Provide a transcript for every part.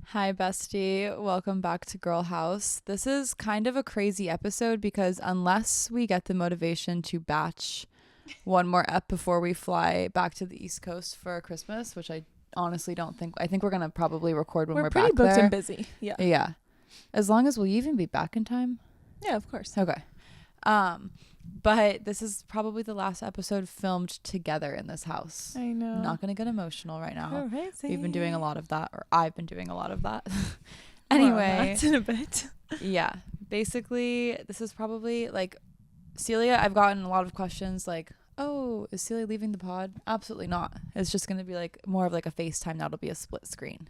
Hi, bestie. Welcome back to Girl House. This is kind of a crazy episode because unless we get the motivation to batch one more ep before we fly back to the East Coast for Christmas, which I honestly don't think. I think we're going to probably record when we're pretty back booked there. and busy. Yeah. Yeah. As long as we'll even be back in time. Yeah, of course. Okay. But this is probably the last episode filmed together in this house. I know. I'm not going to get emotional right now. Crazy. We've been doing a lot of that, or I've been doing a lot of that. More on Anyway, that in a bit. yeah, basically this is probably like Celia. I've gotten a lot of questions like, oh, is Celia leaving the pod? Absolutely not. It's just going to be like more of like a FaceTime. That'll be a split screen.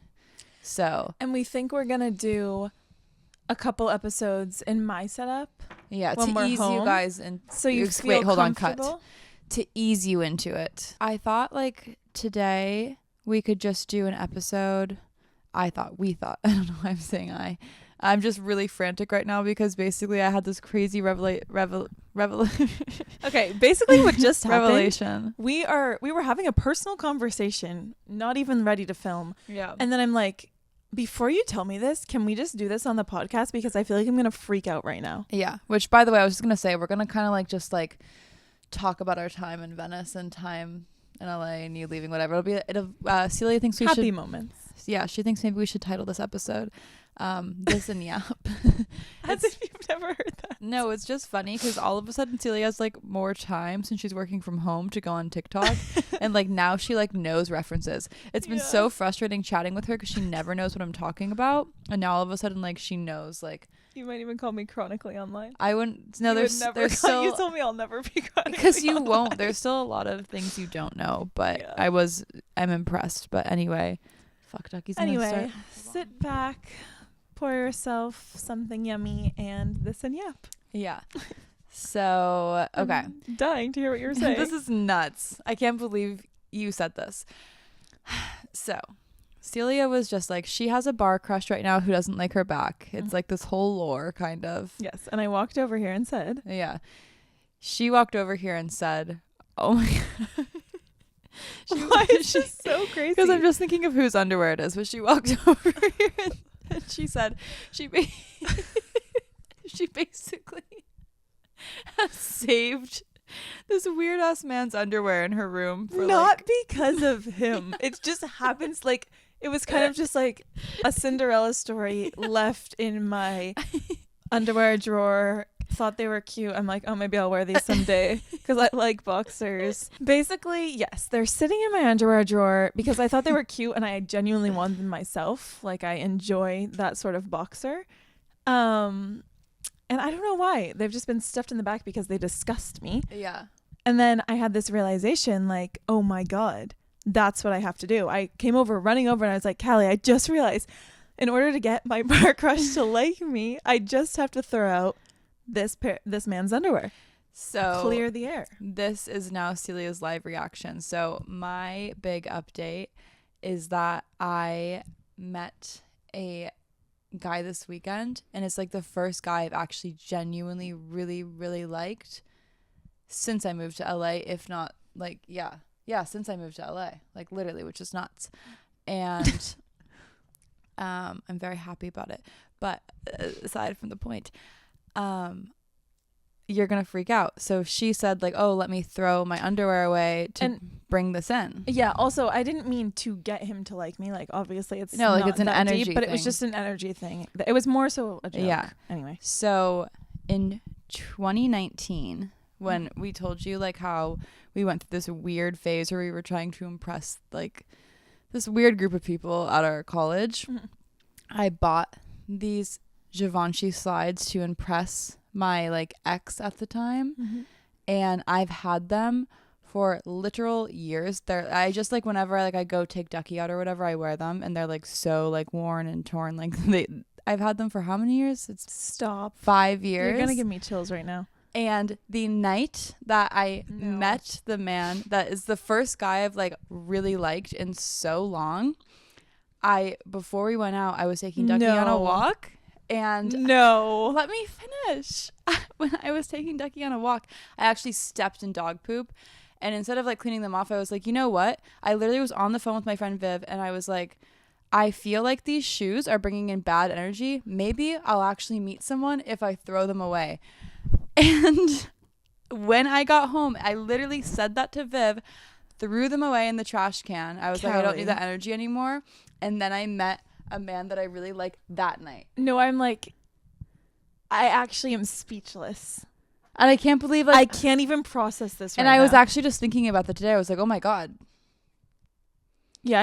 So, And we think we're gonna do a couple episodes in my setup. yeah, when to we're ease you home, guys and so you feel wait, hold on, cut. comfortable. To ease you into it. I thought like today we could just do an episode. We thought. I don't know why I'm saying I'm just really frantic right now because basically I had this crazy revelation. Okay, basically what just happened. Revelation. We were having a personal conversation, not even ready to film. Yeah. And then I'm like, before you tell me this, can we just do this on the podcast? Because I feel like I'm going to freak out right now. Yeah. Which, by the way, I was just going to say, we're going to kind of like just like talk about our time in Venice and time in LA and you leaving, whatever. Celia thinks we Happy should. moments. Yeah. She thinks maybe we should title this episode This and Yap. As if you've never heard that. No, it's just funny because all of a sudden Celia has like more time since she's working from home to go on TikTok. And like now she like knows references. It's been so frustrating chatting with her because she never knows what I'm talking about. And now all of a sudden like she knows like. You might even call me chronically online. I wouldn't. No, You there's still. You told me I'll never be chronically Because you online. won't. There's still a lot of things you don't know. But Yeah. I'm impressed. But anyway, fuck duckies. Anyway, sit back, pour yourself something yummy, and this and yap. Yeah. So okay. I'm dying to hear what you're saying. This is nuts. I can't believe you said this. So, Celia was just like, she has a bar crush right now who doesn't like her back. It's like this whole lore, kind of. Yes, and I walked over here and said, Yeah. She walked over here and said, oh my God. why is this so crazy? Because I'm just thinking of whose underwear it is. But she walked over here and she said, she basically has saved this weird ass man's underwear in her room for Not because of him. It just happens like it was kind of just like a Cinderella story left in my underwear drawer. Thought they were cute. I'm like, oh, maybe I'll wear these someday because I like boxers. Basically, yes, they're sitting in my underwear drawer because I thought they were cute and I genuinely want them myself. Like I enjoy that sort of boxer. And I don't know why. They've just been stuffed in the back because they disgust me. Yeah. And then I had this realization like, oh my God, that's what I have to do. I came over, running over, and I was like, Callie, I just realized in order to get my bar crush to like me, I just have to throw out this man's underwear. So Clear the air. This is now Celia's live reaction. So my big update is that I met a guy this weekend, and it's like the first guy I've actually genuinely really, really liked since I moved to LA, if not like, since I moved to LA, like literally, which is nuts. And I'm very happy about it. But aside from the point, you're gonna freak out. So she said like, oh, let me throw my underwear away to bring this in. Yeah, also I didn't mean to get him to like me. Like obviously it's no, like not it's an that energy deep, but thing. it was just an energy thing. It was more so a joke. Yeah. Anyway. So in 2019, when we told you like how we went through this weird phase where we were trying to impress like this weird group of people at our college, I bought these Givenchy slides to impress my like ex at the time, and I've had them for literal years. I just like whenever I go take Ducky out or whatever, I wear them, and they're like so like worn and torn. Like I've had them for how many years? It's 5 years. You're gonna give me chills right now. And the night that I met the man that is the first guy I've like really liked in so long, before we went out, I was taking Ducky on a walk. And let me finish. When I was taking Ducky on a walk, I actually stepped in dog poop. And instead of like cleaning them off, I was like, you know what? I literally was on the phone with my friend Viv, and I was like, I feel like these shoes are bringing in bad energy. Maybe I'll actually meet someone if I throw them away. And when I got home, I literally said that to Viv, threw them away in the trash can. I was like, I don't need that energy anymore. And then I met a man that I really like that night. No, I'm like, I actually am speechless. And I can't believe, like, I can't even process this right now. And I was actually just thinking about that today. I was like, oh my God. Yeah,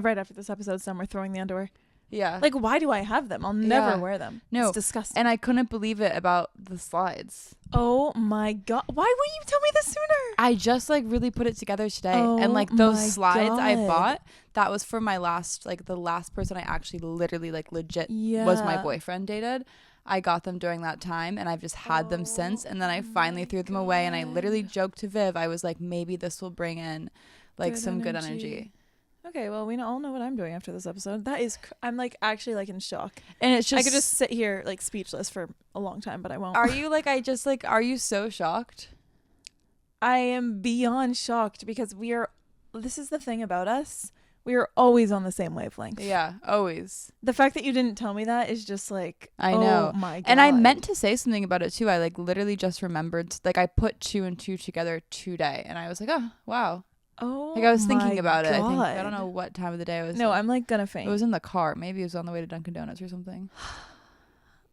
right after this episode, we're throwing the underwear. Yeah. Like, why do I have them? I'll never wear them. No. It's disgusting. And I couldn't believe it about the slides. Oh my God. Why wouldn't you tell me this sooner? I just like really put it together today. Oh, and like those slides God. I bought, that was for my last, like the last person I actually literally like legit was my boyfriend dated. I got them during that time and I've just had them since. And then I finally threw them away and I literally joked to Viv. I was like, maybe this will bring in like some good energy. Okay, well, we all know what I'm doing after this episode. That is, I'm like actually like in shock. And it's just, I could just sit here like speechless for a long time, but I won't. Are you like, are you so shocked? I am beyond shocked because this is the thing about us. We are always on the same wavelength. Yeah, always. The fact that you didn't tell me that is just like, I know. Oh my God. And I meant to say something about it too. I like literally just remembered, like I put 2 and 2 together today and I was like, oh, wow. Oh, like I was thinking about it. I don't know what time of the day it was. No, I'm like gonna faint. It was in the car. Maybe it was on the way to Dunkin' Donuts or something.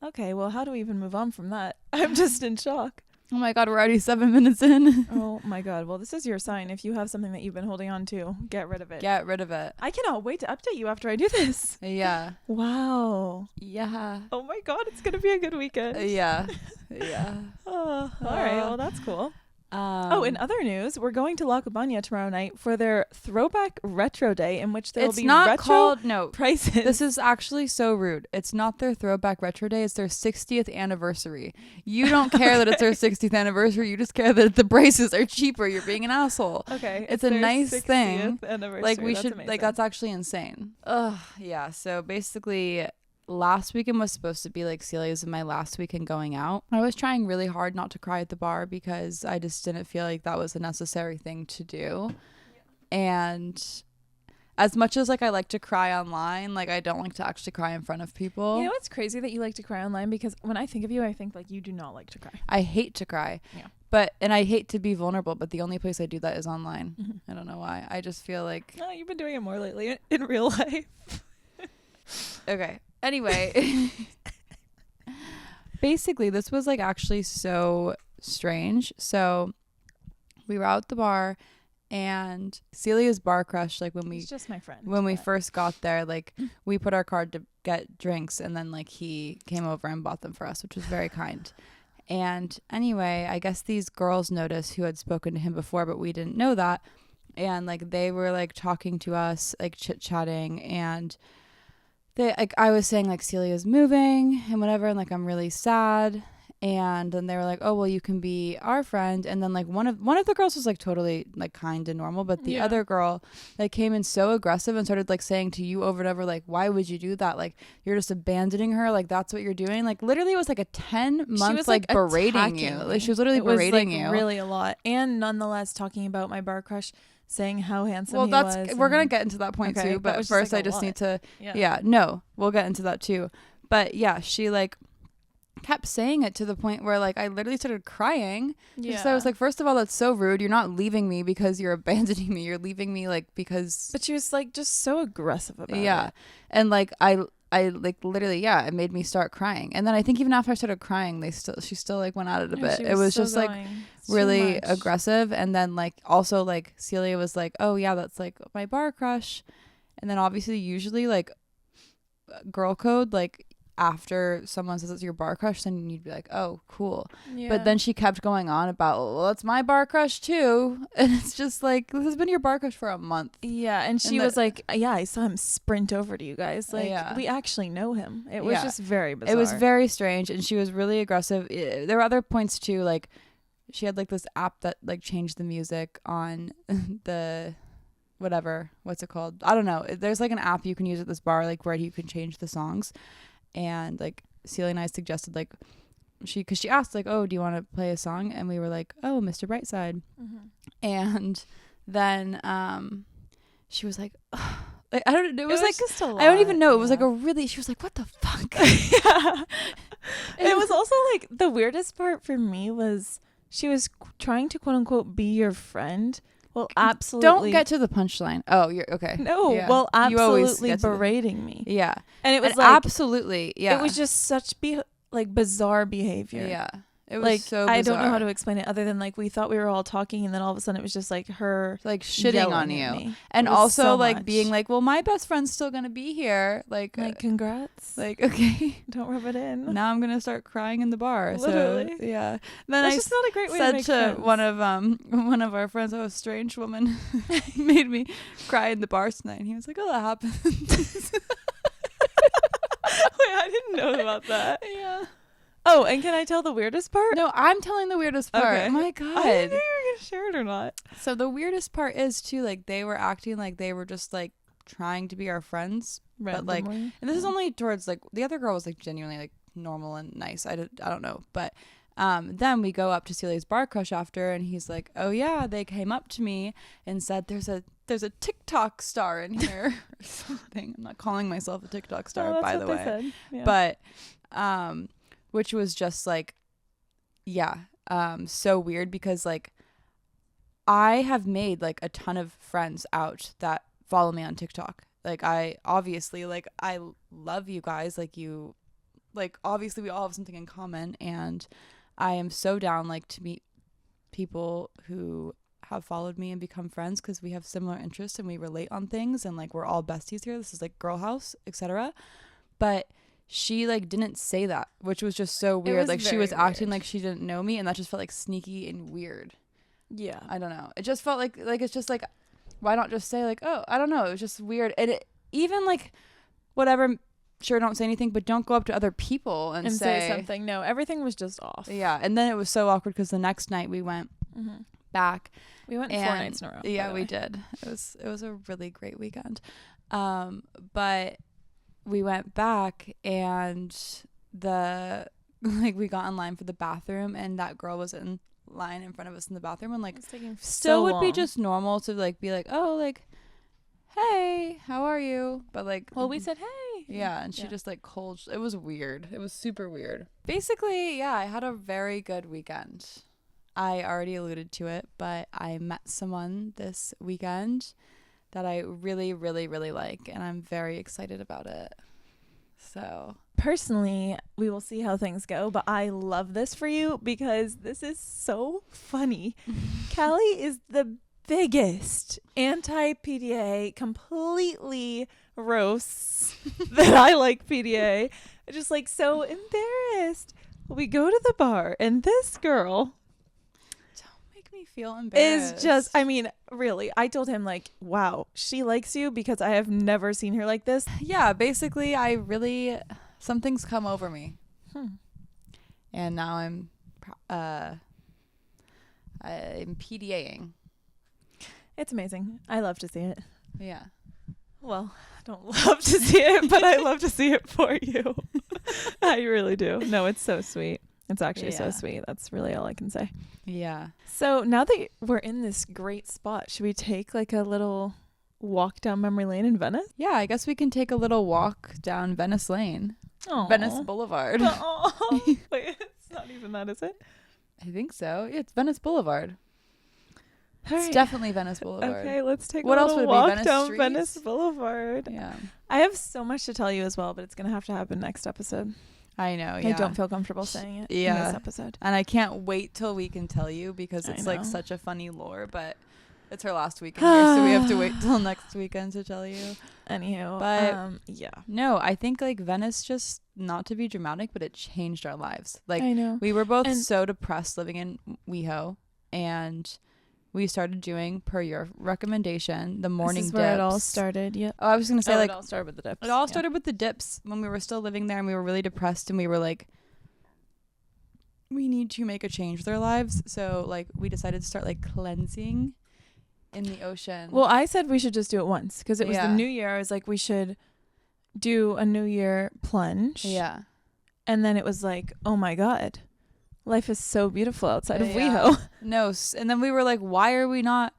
Okay, well, how do we even move on from that? I'm just in shock. Oh my God, we're already 7 minutes in. Oh my God. Well, this is your sign. If you have something that you've been holding on to, get rid of it. Get rid of it. I cannot wait to update you after I do this. Yeah. Wow. Yeah. Oh my God, it's gonna be a good weekend. Yeah. Yeah. All right. Well, that's cool. In other news, we're going to La Cabana tomorrow night for their Throwback Retro Day, in which there will be retro prices. This is actually so rude. It's not their Throwback Retro Day. It's their 60th anniversary. You don't care that it's their 60th anniversary. You just care that the prices are cheaper. You're being an asshole. Okay. It's a nice thing. Like we should, amazing. Like that's actually insane. Ugh. Yeah. So basically, last weekend was supposed to be like Celia's and my last weekend going out. I was trying really hard not to cry at the bar because I just didn't feel like that was a necessary thing to do. Yeah. And as much as like I like to cry online, like I don't like to actually cry in front of people. You know what's crazy that you like to cry online? Because when I think of you, I think like you do not like to cry. I hate to cry. Yeah. And I hate to be vulnerable, but the only place I do that is online. Mm-hmm. I don't know why. I just feel like... Oh, you've been doing it more lately in real life. Okay. Anyway, basically this was like actually so strange. So we were out at the bar and Celia's bar crush, like when he's just my friend. When we first got there, like we put our card to get drinks and then like he came over and bought them for us, which was very kind. And anyway, I guess these girls noticed who had spoken to him before, but we didn't know that. And like they were like talking to us, like chit-chatting, and like I was saying like Celia's moving and whatever, and like I'm really sad. And then they were like, oh well, you can be our friend. And then like one of the girls was like totally like kind and normal, but the other girl like came in so aggressive and started like saying to you over and over, like, why would you do that? Like you're just abandoning her, like that's what you're doing. Like literally it was like a 10-month like berating you. Like she was literally berating you. Really a lot. And nonetheless talking about my bar crush, saying how handsome he was. We're gonna get into that point too, but first like I just need to we'll get into that too. But yeah, she like kept saying it to the point where like I literally started crying. Yeah. So I was like, first of all, that's so rude. You're not leaving me because you're abandoning me. You're leaving me like because. But she was like just so aggressive about it. Yeah, and like I like literally it made me start crying. And then I think even after I started crying, she still like went at it a bit. It was just like really aggressive. And then like also like Celia was like, oh yeah, that's like my bar crush. And then obviously usually like girl code, like after someone says it's your bar crush, then you'd be like, oh cool. Yeah. But then she kept going on about, well, it's my bar crush too. And it's just like, this has been your bar crush for a month. Yeah. And she was like, yeah, I saw him sprint over to you guys. Like we actually know him. It was just very bizarre. It was very strange. And she was really aggressive. There were other points too. Like she had like this app that like changed the music on the whatever, what's it called? I don't know. There's like an app you can use at this bar, like where you can change the songs. And like Celia and I suggested like because she asked like, oh, do you want to play a song? And we were like, oh, Mr. Brightside. Mm-hmm. And then she was like, Like, I don't. It was like just a lot. I don't even know. It was yeah. like a really. She was like, "What the fuck?" Yeah. It was also like the weirdest part for me was she was trying to quote unquote be your friend. Well, absolutely. Don't get to the punchline. Oh, you're okay. No, Yeah. well, You always absolutely get to the- berating me. Yeah, And it was and like absolutely. Yeah, it was just such like bizarre behavior. Yeah, it was Like so bizarre. I don't know how to explain it other than like we thought we were all talking and then all of a sudden it was just like her like shitting yelling on at you, me. and It was also so like much. being like, "Well, my best friend's still gonna be here." Like congrats. like okay. Don't rub it in. Now I'm gonna start crying in the bar. Literally. So, yeah. Then That's I just not a great way to said make to friends. one of our friends, "Oh, a strange woman made me cry in the bar tonight." And he was like, "Oh, that happens." Wait, I didn't know about that. Yeah. Oh, and can I tell the weirdest part? No, I'm telling the weirdest part. Okay. Oh my I didn't know god. you were gonna share it or not. So the weirdest part is too, like, they were acting like they were just like trying to be our friends. But, like, Randomly. And this is only towards like the other girl was like genuinely like normal and nice. I don't know, but then we go up to Celia's bar crush after, and he's like, "Oh yeah, they came up to me and said there's a TikTok star in here or something." I'm not calling myself a TikTok star, that's by what the they way, said. Yeah. but which was just like, yeah, so weird because like I have made like a ton of friends out that follow me on TikTok. Like I obviously like I love you guys, like you, like obviously we all have something in common, and I am so down like to meet people who have followed me and become friends because we have similar interests and we relate on things, and like we're all besties here. This is like girl house, etc. But she like didn't say that, which was just so weird. was Like she very was acting weird. like she didn't know me, and that just felt like sneaky and weird. yeah. I don't know. It just felt like it's just like, why not just say like, oh, I don't know. It was just weird. And it, even like, whatever, sure, don't say anything, but don't go up to other people and say something. No, everything was just off. Yeah. And then it was so awkward because the next night we went back. We went 4 and nights in a row. Yeah, we did. It was a really great weekend. But we went back and we got in line for the bathroom, and that girl was in line in front of us in the bathroom, and like still would be just normal to like be like, "Oh, like, hey, how are you?" But like, well, we said hey. yeah, and she just like cold. It was weird. It was super weird. Basically, yeah, I had a very good weekend. I already alluded to it, but I met someone this weekend that I really, really, really like, and I'm very excited about it. So Personally, we will see how things go, but I love this for you because this is so funny. Callie is the biggest anti-PDA, completely roasts that I like PDA. Just like so embarrassed. We go to the bar and this girl me feel embarrassed. is just, I mean, really, I told him like, wow, she likes you because I have never seen her like this. Yeah, basically something's come over me. And now I'm PDAing. It's amazing. I love to see it. Yeah. Well, I don't love to see it, but I love to see it for you. I really do. No, it's so sweet. It's actually so sweet. That's really all I can say. Yeah. So now that we're in this great spot, should we take like a little walk down memory lane in Venice? Yeah, I guess we can take a little walk down Venice Lane. Aww. Venice Boulevard. Wait, it's not even that, is it? I think so. Yeah, it's Venice Boulevard. All It's right. definitely Venice Boulevard. Okay, let's take What a else little would it be? walk Venice down Streets? Venice Boulevard. Yeah. I have so much to tell you as well, but it's going to have to happen next episode. I know, yeah. I don't feel comfortable saying it in Yeah. this episode. And I can't wait till we can tell you because I it's like know. such a funny lore, but it's her last weekend here, so we have to wait till next weekend to tell you. Anywho, But yeah. No, I think like Venice, just not to be dramatic, but it changed our lives. Like I know. we were both And- so depressed living in WeHo, and we started doing, per your recommendation, the morning This is dips. where it all started. Yep. Oh, I was gonna say like it all started with the dips. it all started with the dips when we were still living there, and we were really depressed, and we were like, we need to make a change with our lives. So like we decided to start like cleansing in the ocean. Well, I said we should just do it once because it was the Yeah. new year. I was like, we should do a new year plunge. yeah. And then it was like, oh my God, life is so beautiful outside of Yeah. WeHo. No, and then we were like, why are we not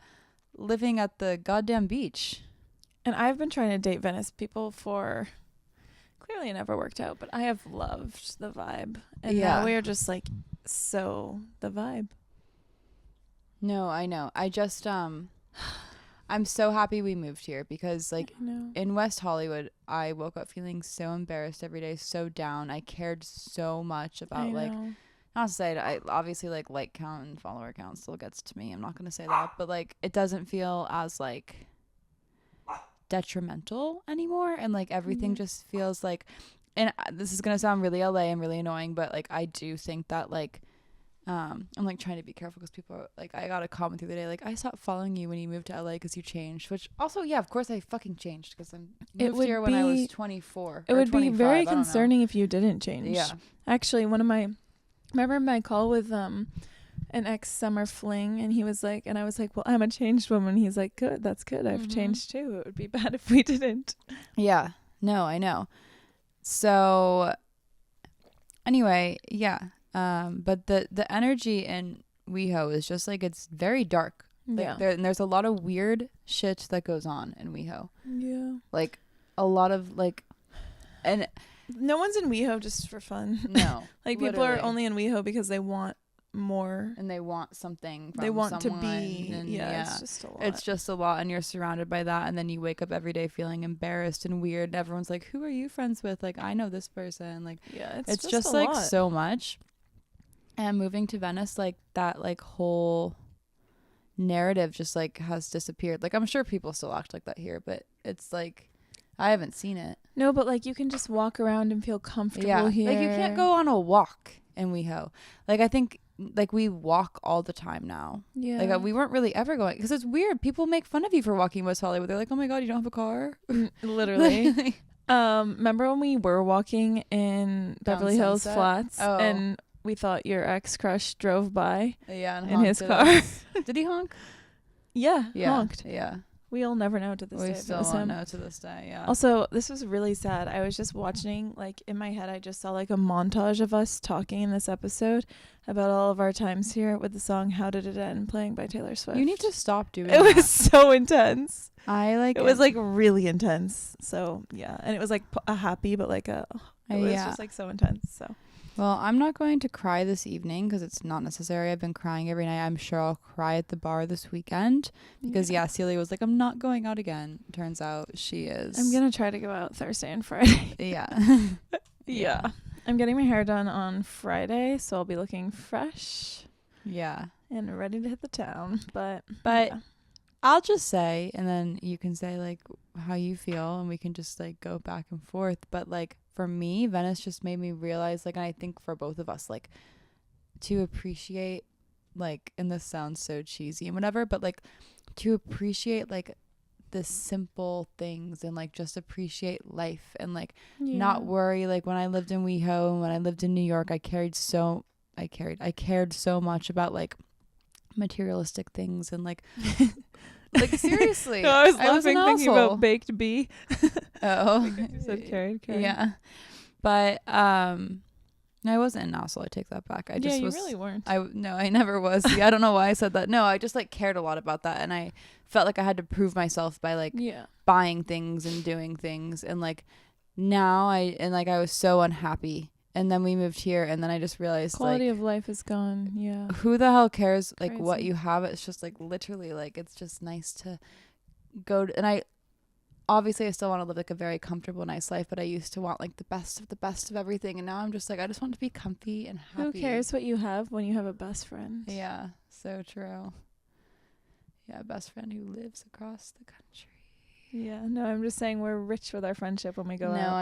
living at the goddamn beach? And I've been trying to date Venice people for, clearly it never worked out, but I have loved the vibe. And now we're just like, so the vibe. No, I know. I just, I'm so happy we moved here because like in West Hollywood, I woke up feeling so embarrassed every day, so down. I cared so much about like, not to say it, I obviously like count and follower count still gets to me. I'm not going to say that, but like it doesn't feel as like detrimental anymore. And like everything just feels like, and this is going to sound really LA and really annoying, but like I do think that like, I'm like trying to be careful because people are like, I got a comment the other day like, I stopped following you when you moved to LA because you changed, which also of course I fucking changed because I moved here when I was 24. It would be very concerning if you didn't change. Yeah, actually remember my call with an ex summer fling, and he was like, and I was like, well, I'm a changed woman. He's like, good, that's good, I've changed too, it would be bad if we didn't. Yeah, no, I know. So anyway, but the energy in WeHo is just like, it's very dark. Like there's a lot of weird shit that goes on in WeHo. Yeah. Like a lot of like, and no one's in WeHo just for fun. No. Like people are only in WeHo because they want more and they want something from they want someone, to be and it's just a lot. It's just a lot, and you're surrounded by that, and then you wake up every day feeling embarrassed and weird, and everyone's like, who are you friends with? Like, I know this person. Like, it's just like lot. So much. And moving to Venice, like that like whole narrative just like has disappeared. Like I'm sure people still act like that here, but it's like I haven't seen it. No, but like you can just walk around and feel comfortable here. Like you can't go on a walk in WeHo. Like I think like we walk all the time now. Yeah. Like we weren't really ever going, because it's weird. People make fun of you for walking West Hollywood. They're like, oh my God, you don't have a car? Literally. Remember when we were walking in Beverly Hills Flats and we thought your ex-crush drove by in his car? Did he honk? Yeah, honked. Yeah. We'll never know to this day. We still won't know to this day, yeah. Also, this was really sad. I was just watching, like, in my head, I just saw, like, a montage of us talking in this episode about all of our times here with the song How Did It End playing by Taylor Swift. You need to stop doing that. It was so intense. It was, like, really intense. So, yeah. And it was, like, a happy, but, like, it was just, like, so intense, so. Well, I'm not going to cry this evening because it's not necessary. I've been crying every night. I'm sure I'll cry at the bar this weekend because, Celia was like, I'm not going out again. Turns out she is. I'm going to try to go out Thursday and Friday. Yeah. I'm getting my hair done on Friday, so I'll be looking fresh. Yeah. And ready to hit the town. But I'll just say, and then you can say, like, how you feel, and we can just, like, go back and forth. But, like, for me, Venice just made me realize, like, and I think for both of us, like, to appreciate, like, and this sounds so cheesy and whatever, but, like, to appreciate, like, the simple things and, like, just appreciate life and, like, not worry. Like, when I lived in WeHo and when I lived in New York, I cared so much about, like, materialistic things and, like, like, seriously. No, I was laughing thinking about baked bee. Oh. Because you said carried. Yeah. But no, I wasn't an asshole. I take that back. I just you really weren't. No, I never was. I don't know why I said that. No, I just, like, cared a lot about that, and I felt like I had to prove myself by, like, buying things and doing things, and, like, now I was so unhappy. And then we moved here, and then I just realized quality of life is gone. Yeah. Who the hell cares, like, crazy. What you have? It's just, like, literally, like, it's just nice to go to, and I still want to live, like, a very comfortable, nice life, but I used to want, like, the best of everything, and now I'm just like, I just want to be comfy and happy. Who cares what you have when you have a best friend? Yeah, so true. Yeah, best friend who lives across the country. Yeah, no, I'm just saying we're rich with our friendship when we go out. No,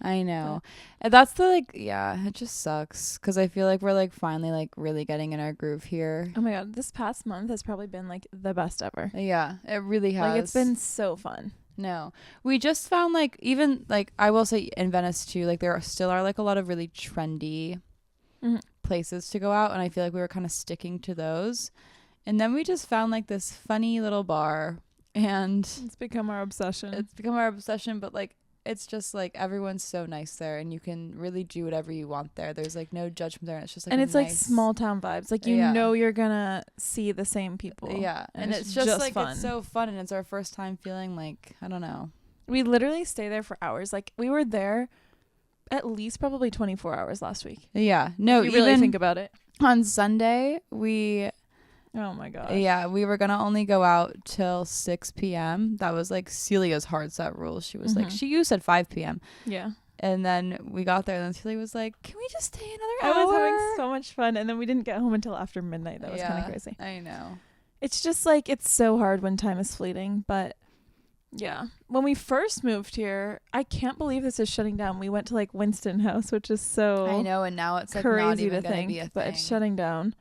I know. And that's the, like, it just sucks because I feel like we're, like, finally, like, really getting in our groove here. Oh my God, this past month has probably been, like, the best ever. Yeah, it really has. Like, it's been so fun. No, we just found, like, even, like, I will say in Venice too, like, there still are, like, a lot of really trendy places to go out, and I feel like we were kind of sticking to those. And then we just found, like, this funny little bar, and it's become our obsession. But, like, it's just like everyone's so nice there, and you can really do whatever you want there. There's like no judgment there. And it's just like, and it's like nice, small town vibes. Like, you know, you're gonna see the same people. Yeah. And it's just like, fun. It's so fun. And it's our first time feeling like, I don't know. We literally stay there for hours. Like, we were there at least probably 24 hours last week. Yeah. No, if you really think about it. On Sunday, oh my god. Yeah, we were gonna only go out till 6 p.m. That was like Celia's hard set rule. She was like, you said 5 p.m. Yeah. And then we got there, and then Celia was like, "Can we just stay another hour?" I was having so much fun, and then we didn't get home until after midnight. That was kind of crazy. I know. It's just like, it's so hard when time is fleeting, but yeah. When we first moved here, I can't believe this is shutting down. We went to like Winston House, which is so I know, and now it's like crazy not even to gonna think, be a thing. but it's shutting down.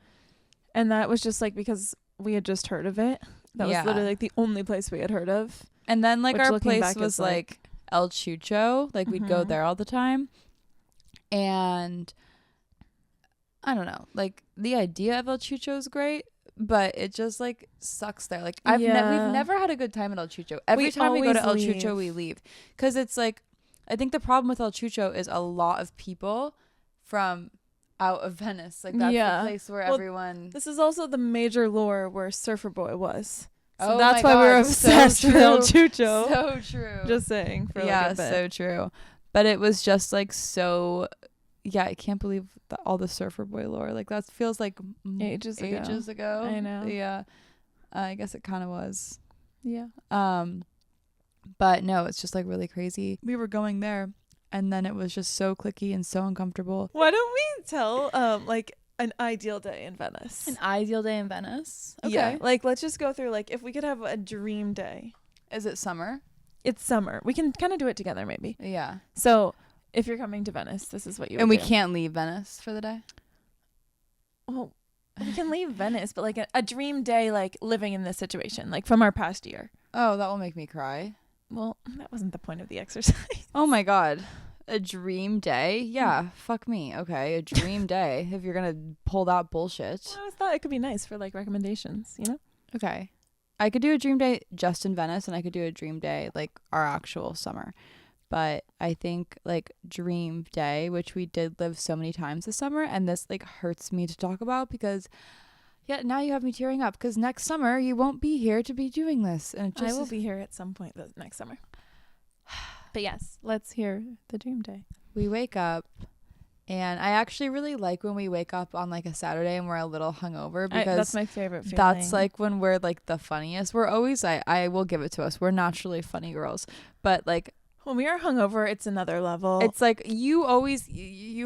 And that was just like because we had just heard of it. That was literally like the only place we had heard of. And then like our place was is, like El Chucho. Like we'd go there all the time. And I don't know, like the idea of El Chucho is great, but it just like sucks there. Like we've never had a good time at El Chucho. Every time we go to El Chucho, we leave. Because it's like, I think the problem with El Chucho is a lot of people from out of Venice. Like that's the place where everyone. This is also the major lore where Surfer Boy was. So oh that's why we were obsessed with El Chucho. So true. Just saying. For like a bit. So true. But it was just like so. Yeah, I can't believe all the Surfer Boy lore. Like that feels like ages ago. I know. Yeah, I guess it kind of was. Yeah. But no, it's just like really crazy. We were going there, and then it was just so cliquey and so uncomfortable. Why don't we tell like an ideal day in Venice? An ideal day in Venice? Okay. Yeah. Like let's just go through like if we could have a dream day. Is it summer? It's summer. We can kind of do it together maybe. Yeah. So if you're coming to Venice, this is what you would And we do. can't leave Venice for the day? Well, we can leave Venice, but like a dream day, like living in this situation, like from our past year. Oh, that will make me cry. Well, that wasn't the point of the exercise. Oh my God. A dream day? Yeah, fuck me. Okay, a dream day. If you're going to pull that bullshit. Well, I always thought it could be nice for like recommendations, you know? Okay. I could do a dream day just in Venice, and I could do a dream day like our actual summer. But I think like dream day, which we did live so many times this summer, and this like hurts me to talk about because now you have me tearing up because next summer you won't be here to be doing this. And I will be here at some point next summer. But yes, let's hear the dream day. We wake up, and I actually really like when we wake up on like a Saturday and we're a little hungover because that's my favorite feeling. That's like when we're like the funniest. We're always I will give it to us. We're naturally funny girls, but like. When we are hungover, it's another level. It's like you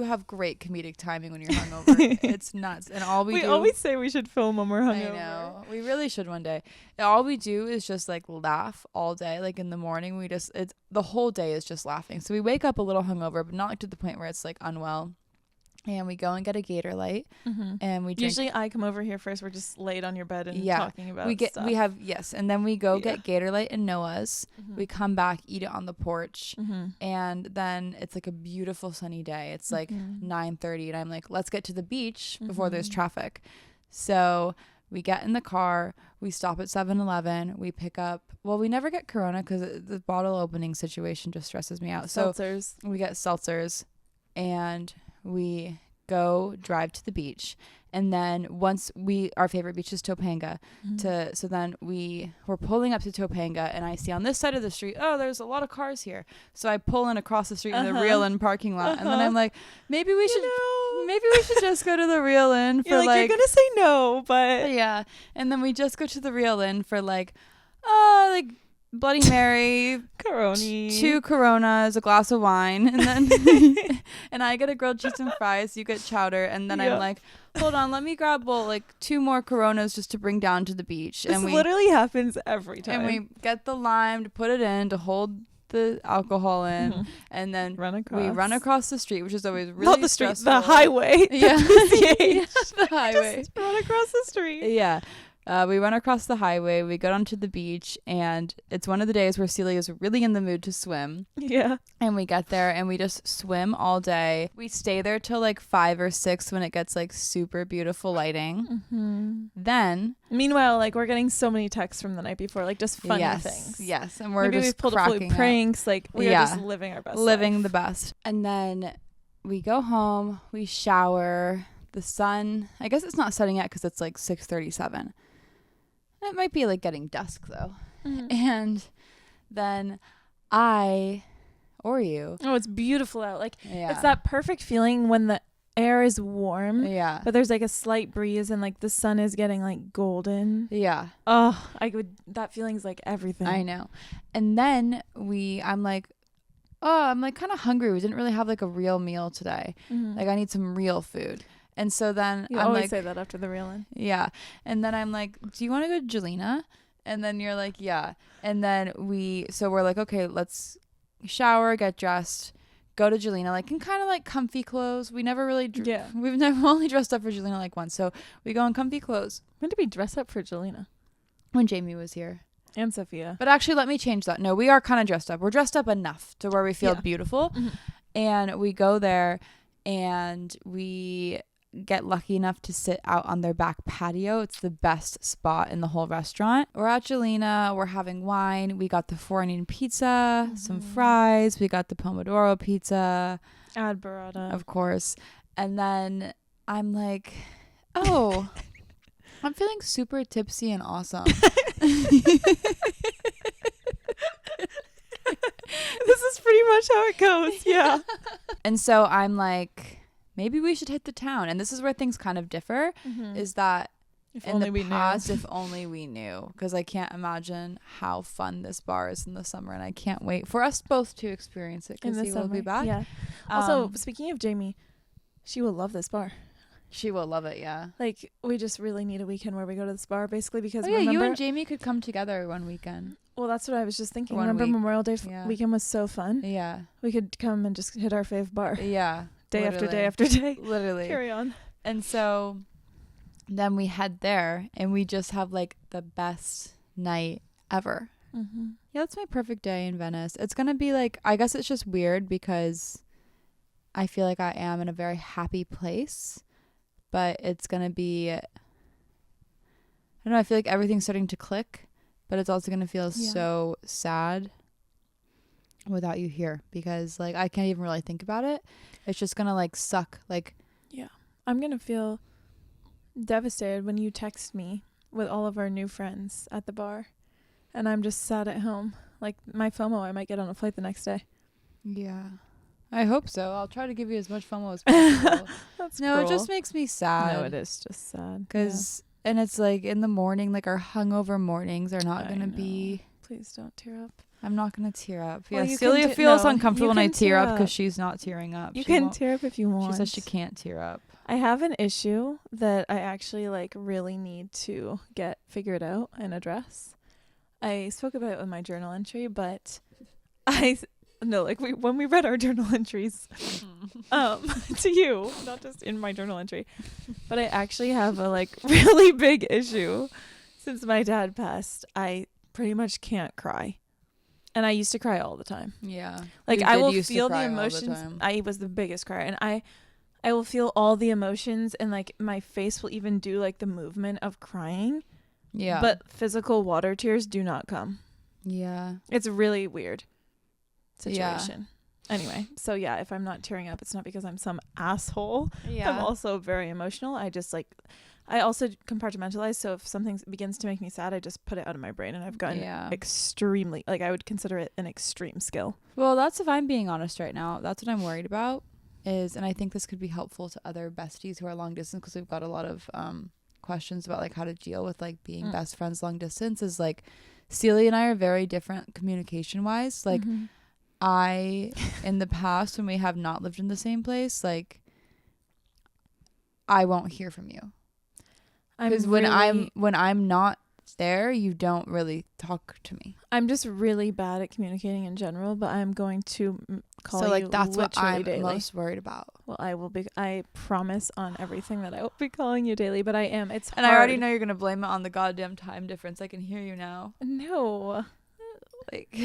have great comedic timing when you're hungover. It's nuts. And we always say we should film when we're hungover. I know. We really should one day. And all we do is just like laugh all day. Like in the morning, the whole day is just laughing. So we wake up a little hungover, but not like to the point where it's like unwell. And we go and get a Gator Light, and we drink. Usually I come over here first. We're just laid on your bed and talking about stuff. And then we go get Gator Light and Noah's. We come back, eat it on the porch, and then it's like a beautiful sunny day. It's like 9:30, and I'm like, let's get to the beach before there's traffic. So we get in the car, we stop at 7-Eleven, we pick up. Well, we never get Corona because the bottle opening situation just stresses me out. Seltzers. So we get seltzers, and we go drive to the beach, and then once our favorite beach is Topanga, so then we're pulling up to Topanga, and I see on this side of the street, oh, there's a lot of cars here, so I pull in across the street in the Real Inn parking lot, and then I'm like, maybe we should just go to the Real Inn for you're gonna say no, but yeah, and then we just go to the Real Inn for like Bloody Mary, Coroni, 2 Coronas, a glass of wine, and then and I get a grilled cheese and fries, you get chowder, and then I'm like, hold on, let me grab 2 more Coronas just to bring down to the beach. This literally happens every time. And we get the lime to put it in to hold the alcohol in, and then we run across the street, which is always really not the stressful. Street, the highway. Yeah, the the highway. Just run across the street. Yeah. We run across the highway. We go down to the beach, and it's one of the days where Celia is really in the mood to swim. Yeah. And we get there, and we just swim all day. We stay there till like 5 or 6 when it gets like super beautiful lighting. Mm-hmm. Then, meanwhile, like we're getting so many texts from the night before, like just funny things. Yes, and we're maybe just we've pulled a few pranks. Like we are just living our best living life. the best. And then we go home, we shower. The sun, I guess it's not setting yet because it's like 6:37. It might be like getting dusk though. Mm-hmm. And then it's beautiful out. Like yeah. it's that perfect feeling when the air is warm. Yeah. But there's like a slight breeze and like the sun is getting like golden. Yeah. Oh, that feeling's like everything. I know. And then I'm like kind of hungry. We didn't really have like a real meal today. Mm-hmm. Like I need some real food. And so then you I'm always like, say that after the reeling. Yeah. And then I'm like, do you want to go to Jelena? And then you're like, yeah. And then we're like, okay, let's shower, get dressed, go to Jelena, like in kind of like comfy clothes. We never really, we've never only dressed up for Jelena like once. So we go in comfy clothes. When did we dress up for Jelena? When Jamie was here. And Sophia. But actually, let me change that. No, we are kind of dressed up. We're dressed up enough to where we feel beautiful. Mm-hmm. And we go there and we get lucky enough to sit out on their back patio. It's the best spot in the whole restaurant. We're at Jelena. We're having wine. We got the 4 onion pizza, some fries. We got the pomodoro pizza. Ad burrata. Of course. And then I'm like, oh, I'm feeling super tipsy and awesome. This is pretty much how it goes. Yeah. And so I'm like, maybe we should hit the town. And this is where things kind of differ, is that if in only the we past, knew. if only we knew. Because I can't imagine how fun this bar is in the summer. And I can't wait for us both to experience it because he will be back. Yeah. Also, speaking of Jamie, she will love this bar. She will love it, yeah. Like, we just really need a weekend where we go to this bar, basically, because remember, you and Jamie could come together one weekend. Well, that's what I was just thinking. One Remember week. Memorial Day weekend was so fun? Yeah. We could come and just hit our fave bar. Yeah. Day after day after day. Literally. Carry on. And so then we head there and we just have like the best night ever. Mm-hmm. Yeah, that's my perfect day in Venice. It's going to be like, I guess it's just weird because I feel like I am in a very happy place, but it's going to be, I don't know, I feel like everything's starting to click, but it's also going to feel so sad without you here because like I can't even really think about it. It's just going to like suck. Like, yeah, I'm going to feel devastated when you text me with all of our new friends at the bar and I'm just sat at home. Like my FOMO, I might get on a flight the next day. Yeah. I hope so. I'll try to give you as much FOMO as possible. That's no, cruel. It just makes me sad. No, it is just sad. Because, and it's like in the morning, like our hungover mornings are not going to be. Please don't tear up. I'm not going to tear up. Well, yeah, Celia feels uncomfortable when I tear up up because she's not tearing up. You can tear up if you want. She says she can't tear up. I have an issue that I actually like really need to get figured out and address. I spoke about it with my journal entry, but when we read our journal entries to you, not just in my journal entry, but I actually have a like really big issue. Since my dad passed, I pretty much can't cry. And I used to cry all the time. Yeah. Like I will feel the emotions. I was the biggest crier, and I will feel all the emotions, and like my face will even do like the movement of crying. Yeah. But physical water tears do not come. Yeah. It's a really weird situation. Yeah. Anyway, so yeah, if I'm not tearing up, it's not because I'm some asshole. Yeah. I'm also very emotional. I also compartmentalize, so if something begins to make me sad, I just put it out of my brain, and I've gotten extremely, like, I would consider it an extreme skill. Well, that's if I'm being honest right now. That's what I'm worried about is, and I think this could be helpful to other besties who are long distance because we've got a lot of questions about, like, how to deal with, like, being best friends long distance is, like, Celia and I are very different communication-wise. Like, in the past, when we have not lived in the same place, like, I won't hear from you. Because when I'm not there, you don't really talk to me. I'm just really bad at communicating in general, but I'm going to call So you like that's what literally I'm daily. most worried about. Well, I promise on everything that I will be calling you daily, but I am. It's hard. And I already know you're gonna blame it on the goddamn time difference. I can hear you now. No. Like,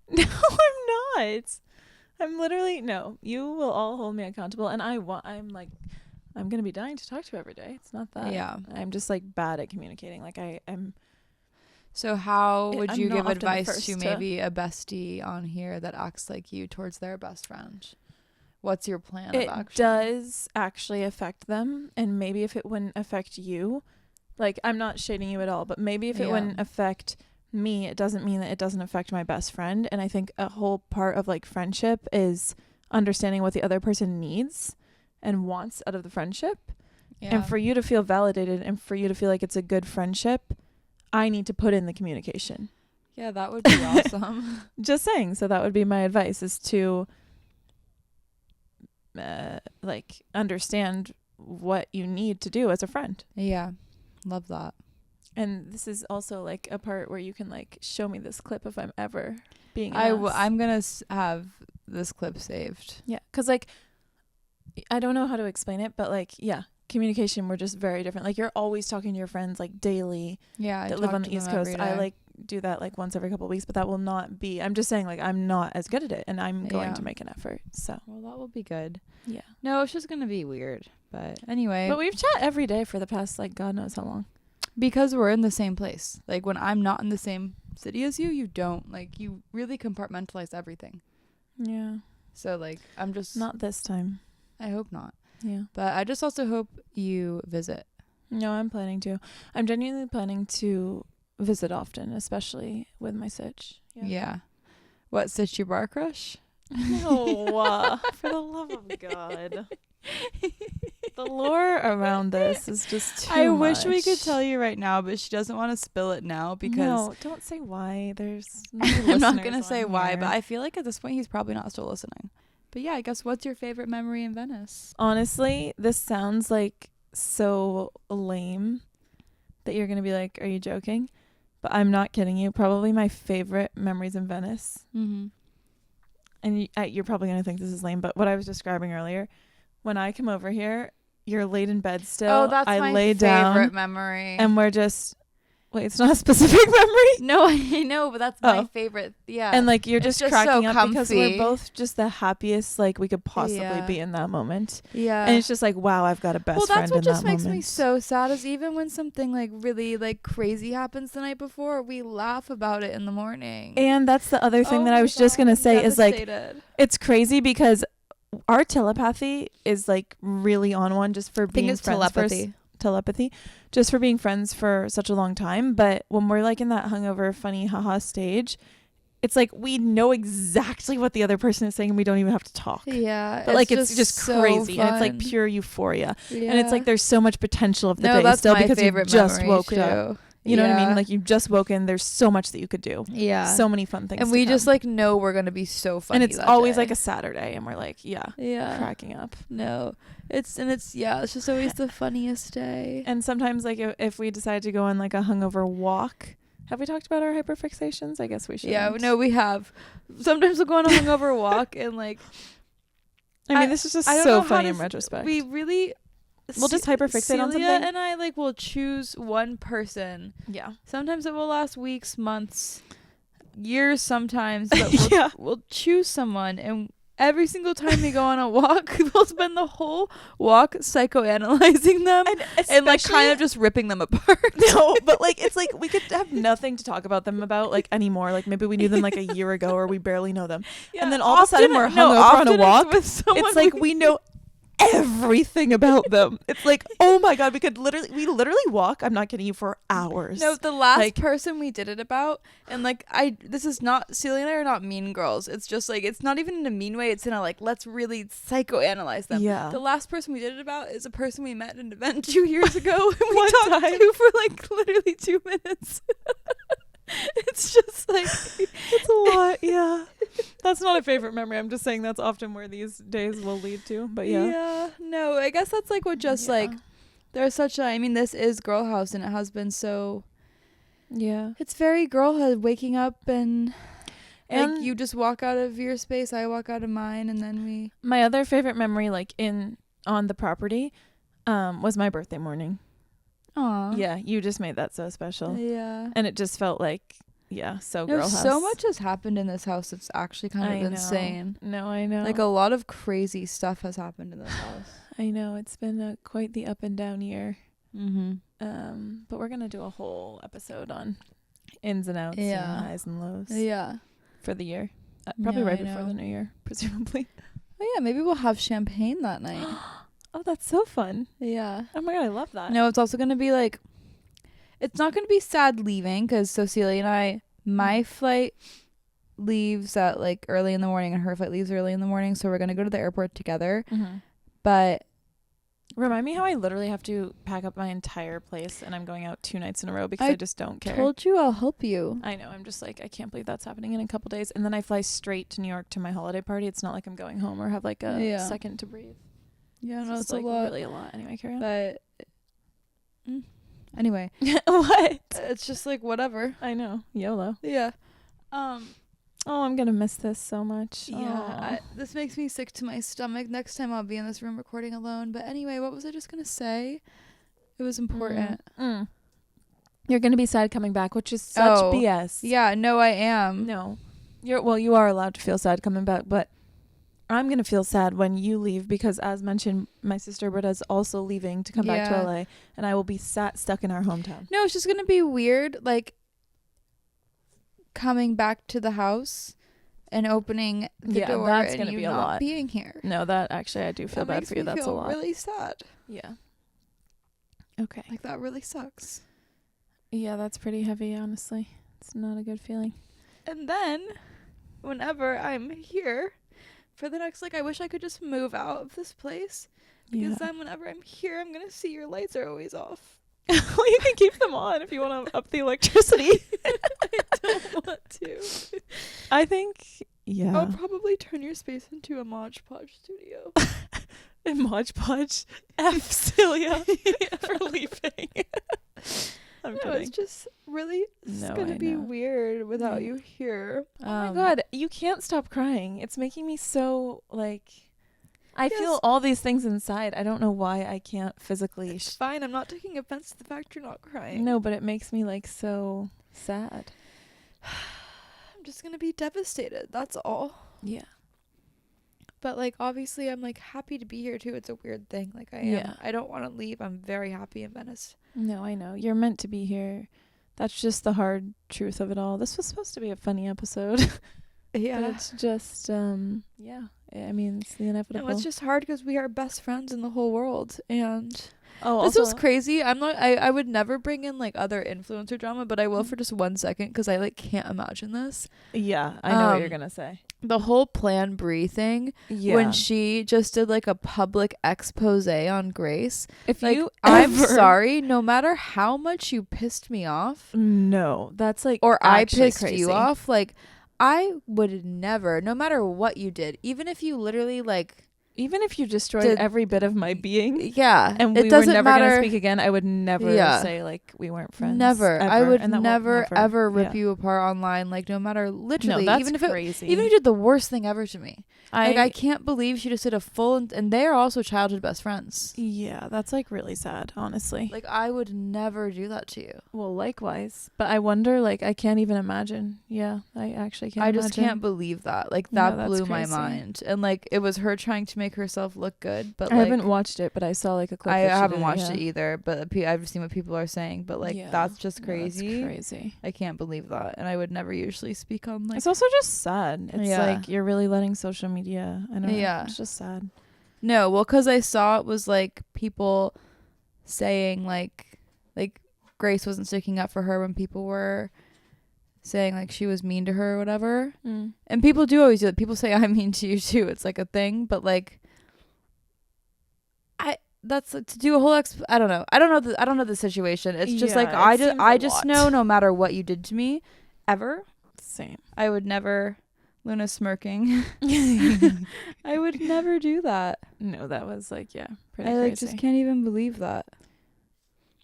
No, I'm not. I'm literally, no. You will all hold me accountable, and I'm gonna be dying to talk to you every day. It's not that. yeah. I'm just like bad at communicating. Like I'm. So how would I'm you not give often the advice first to to- maybe a bestie on here that acts like you towards their best friend? What's your plan of It action? does actually affect them, and maybe if it wouldn't affect you, like I'm not shading you at all, but maybe if it Yeah. wouldn't affect me, it doesn't mean that it doesn't affect my best friend. And I think a whole part of like friendship is understanding what the other person needs and wants out of the friendship. Yeah. And for you to feel validated and for you to feel like it's a good friendship, I need to put in the communication. Yeah, that would be awesome. Just saying. So that would be my advice, is to like understand what you need to do as a friend. Yeah. Love that. And this is also like a part where you can like show me this clip if I'm ever being asked. I'm gonna have this clip saved. Yeah, because like I don't know how to explain it, but like yeah, communication, we're just very different. Like you're always talking to your friends like daily Yeah, that live on the East Coast. I like do that like once every couple of weeks, but that will not be, I'm just saying like I'm not as good at it, and I'm going to make an effort. So Well, that will be good. yeah, No, it's just gonna be weird. But anyway, but we've chat every day for the past like God knows how long. because we're in the same place. Like when I'm not in the same city as you, you don't. Like you really compartmentalize everything. Yeah, So like I'm just not this time. I hope not. Yeah. But I just also hope you visit. No, I'm planning to. I'm genuinely planning to visit often, especially with my sitch. Yeah. What, Sitch your bar crush? No, for the love of God. The lore around this is just too I wish we could much. tell you right now, but she doesn't want to spill it now because No, don't say why. There's no I'm not listeners going to say on why, here. but I feel like at this point he's probably not still listening. But yeah, I guess what's your favorite memory in Venice? Honestly, this sounds like so lame that you're going to be like, are you joking? But I'm not kidding you. Probably my favorite memories in Venice. Mm-hmm. And you're probably going to think this is lame, but what I was describing earlier, when I come over here, you're laid in bed still. Oh, that's I my lay favorite down memory. and we're just, wait, it's not a specific memory? No, I know, but that's my Oh. favorite. Yeah. And like you're It's just just cracking so up because comfy. we're both just the happiest like we could possibly Yeah. be in that moment. yeah. And it's just like, wow, I've got a best well, friend that's what in just that makes moment. me so sad is even when something like really like crazy happens the night before, we laugh about it in the morning. And that's the other thing Oh that I my was just God, gonna I'm say is like devastated. it's crazy because our telepathy is like really on one just for I think being it's friends telepathy just for being friends for such a long time. But when we're like in that hungover funny haha stage, it's like we know exactly what the other person is saying and we don't even have to talk. Yeah. But like it's just so crazy and it's like fun. pure euphoria. Yeah. And it's like there's so much potential of the no, day that's still my because you favorite just memory woke too. up. You know what I mean? Yeah. Like you've just woken. There's so much that you could do. Yeah. So many fun things. and to we come. just like know we're gonna be so funny. and it's that always day. like a Saturday and we're like, yeah, cracking up. No. It's just always the funniest day. And sometimes like if we decide to go on like a hungover walk, have we talked about our hyperfixations? I guess we should. Yeah, no, we have. Sometimes we'll go on a hungover walk and like I mean, this is just I don't know so how funny to in retrospect. we really We'll just hyperfixate Celia on something. and I like will choose one person. Yeah. Sometimes it will last weeks, months, years sometimes, but we'll, Yeah. we'll choose someone and every single time we go on a walk, we'll spend the whole walk psychoanalyzing them and like kind of just ripping them apart. No, but like it's like we could have nothing to talk about them about like anymore. Like maybe we knew them like a year ago or we barely know them. Yeah, And then all of a sudden we're hungover on a walk. It's like we know everything about them. It's like, oh my God, we literally walk, I'm not kidding you, for hours. No, the last Like- person we did it about, and like this is not, Celia and I are not mean girls. It's just like, it's not even in a mean way. It's in a like, let's really psychoanalyze them. Yeah. The last person we did it about is a person we met at an event 2 years ago. And we One talked time. to for like literally 2 minutes. It's just like, It's a lot, yeah. That's not a favorite memory. I'm just saying that's often where these days will lead to. But yeah. no, I guess that's like what just Yeah. like, there's such a, I mean, this is Girl House and it has been so Yeah. It's very girlhood, waking up and And like you just walk out of your space, I walk out of mine, and then we. my other favorite memory, like on the property, was my birthday morning. Aw. Yeah, you just made that so special. Yeah. And it just felt like, so No, girl house. so much has happened in this house. It's actually kind of insane. No, I know. Like a lot of crazy stuff has happened in this house. I know. It's been quite the up and down year. Mm-hmm. But we're going to do a whole episode on ins and outs and highs and lows Yeah. for the year. Probably Yeah, right I before know. the new year, presumably. Oh, yeah. Maybe we'll have champagne that night. Oh, that's so fun. Yeah. Oh my God, I love that. No, it's also going to be like, it's not going to be sad leaving because Celia and my flight leaves at like early in the morning and her flight leaves early in the morning. So we're going to go to the airport together. Mm-hmm. But Remind me how I literally have to pack up my entire place and I'm going out 2 nights in a row because I just don't care. told you I'll help you. I know. I'm just like, I can't believe that's happening in a couple days. And then I fly straight to New York to my holiday party. It's not like I'm going home or have like a second to breathe. Yeah, no, So it's it's a like lot. really a lot. Anyway, carry on. But anyway, What? it's just like whatever. I know. YOLO. Yeah. Oh, I'm gonna miss this so much. Yeah, this makes me sick to my stomach. Next time I'll be in this room recording alone. But anyway, what was I just gonna say? It was important. You're gonna be sad coming back, which is such BS. Yeah, no, I am. No, you are allowed to feel sad coming back, but I'm gonna feel sad when you leave because, as mentioned, my sister Britta's also leaving to come back to LA, and I will be stuck in our hometown. No, it's just gonna be weird, like coming back to the house and opening the door that's and gonna you be a not lot. being here. No, that actually I do feel bad for you. That's a lot. Really sad. Yeah. Okay. Like that really sucks. Yeah, that's pretty heavy, honestly. It's not a good feeling. And then, whenever I'm here for the next, I wish I could just move out of this place. Because then whenever I'm here, I'm going to see your lights are always off. Well, you can keep them on if you want to up the electricity. I don't want to. I think, I'll probably turn your space into a Mod Podge studio. A Mod Podge. F Celia for leaving. I'm kidding. It's just really going to be weird without you here. Oh my God, you can't stop crying. It's making me so, I feel all these things inside. I don't know why I can't physically. It's fine. I'm not taking offense to the fact you're not crying. No, but it makes me, so sad. I'm just going to be devastated. That's all. Yeah. But, obviously, I'm, happy to be here, too. It's a weird thing. I am. Yeah. I don't want to leave. I'm very happy in Venice. No, I know. You're meant to be here. That's just the hard truth of it all. This was supposed to be a funny episode. Yeah. But it's just, yeah. I mean, it's the inevitable. No, it's just hard because we are best friends in the whole world. And this was crazy. I would never bring in, other influencer drama, but I will for just 1 second because I, can't imagine this. Yeah, I know what you're going to say. The whole Plan Brie thing, when she just did a public expose on Grace. If I'm sorry, no matter how much you pissed me off. No, that's or I pissed crazy. you off. I would never, no matter what you did, even if you literally even if you destroyed every bit of my being, and we were never gonna speak again, I would never say we weren't friends. Never, ever. I would never ever rip you apart online. No matter literally, even if crazy. Even if you did the worst thing ever to me. I can't believe she just did a full, and they are also childhood best friends. Yeah, that's really sad, honestly. I would never do that to you. Well, likewise, but I wonder, I can't even imagine. Yeah, I actually can't. I just can't believe that. That blew my crazy. mind, and it was her trying to make herself look good. But I haven't watched it, but I saw a clip. I haven't watched it either, but I've seen what people are saying. But that's just crazy. That's crazy. I can't believe that, and I would never usually speak on It's also just sad. It's you're really letting social media. I don't know. Yeah, it's just sad. No, well, because I saw it was people saying Grace wasn't sticking up for her when people were saying she was mean to her or whatever. And people do always do that. People say I'm mean to you too. It's a thing, but that's to do a whole I don't know. I don't know the situation. It's just I just know no matter what you did to me ever. Same. I would never. Luna smirking. I would never do that. No, that was pretty I crazy. just can't even believe that.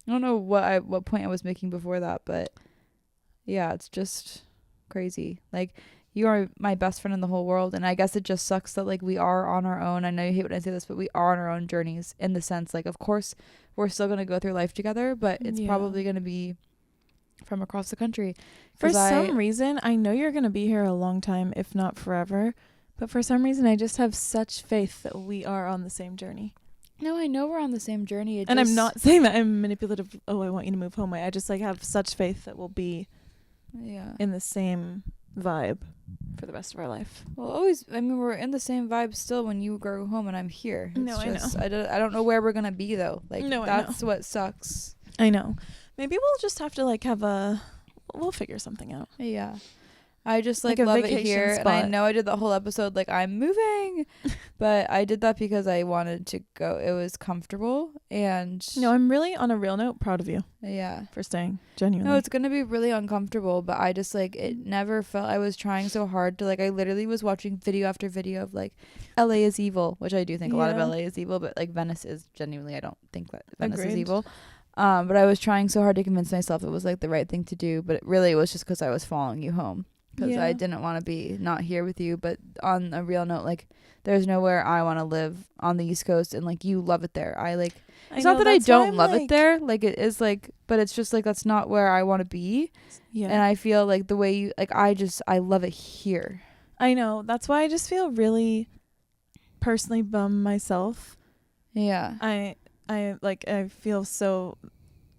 I don't know what point I was making before that, but Yeah, it's just crazy. Like, you are my best friend in the whole world, and I guess it just sucks that like we are on our own. I know you hate when I say this, but we are on our own journeys in the sense like, of course we're still going to go through life together, but it's probably going to be from across the country. For some reason, I know you're going to be here a long time, if not forever, but for some reason I just have such faith that we are on the same journey. No, I know we're on the same journey. And I'm not saying that I'm manipulative. Oh, I want you to move home. I just like have such faith that we'll be in the same vibe for the rest of our life. Well, always, I mean, we're in the same vibe still when you go home and I'm here. It's no, just, I know. I don't know where we're going to be though. Like, no, that's what sucks. I know. Maybe we'll just have to like we'll figure something out. Yeah. I just like a love it vacation here. spot. And I know I did the whole episode like I'm moving, but I did that because I wanted to go. It was comfortable. And no, I'm really on a real note proud of you. Yeah. For staying. Genuinely. No, it's going to be really uncomfortable, but I just like it never felt. I was trying so hard to like, I literally was watching video after video of like LA is evil, which I do think a lot of LA is evil, but like Venice is genuinely, I don't think that Venice is evil. But I was trying so hard to convince myself it was like the right thing to do, but it really was just because I was following you home. Because I didn't want to be not here with you. But on a real note, like, there's nowhere I want to live on the East Coast. And, like, you love it there. It's not that I don't love it there. Like, it is, like, but it's just, like, that's not where I want to be. Yeah. And I feel like the way you, like, I love it here. I know. That's why I just feel really personally bummed myself. Yeah. I feel so,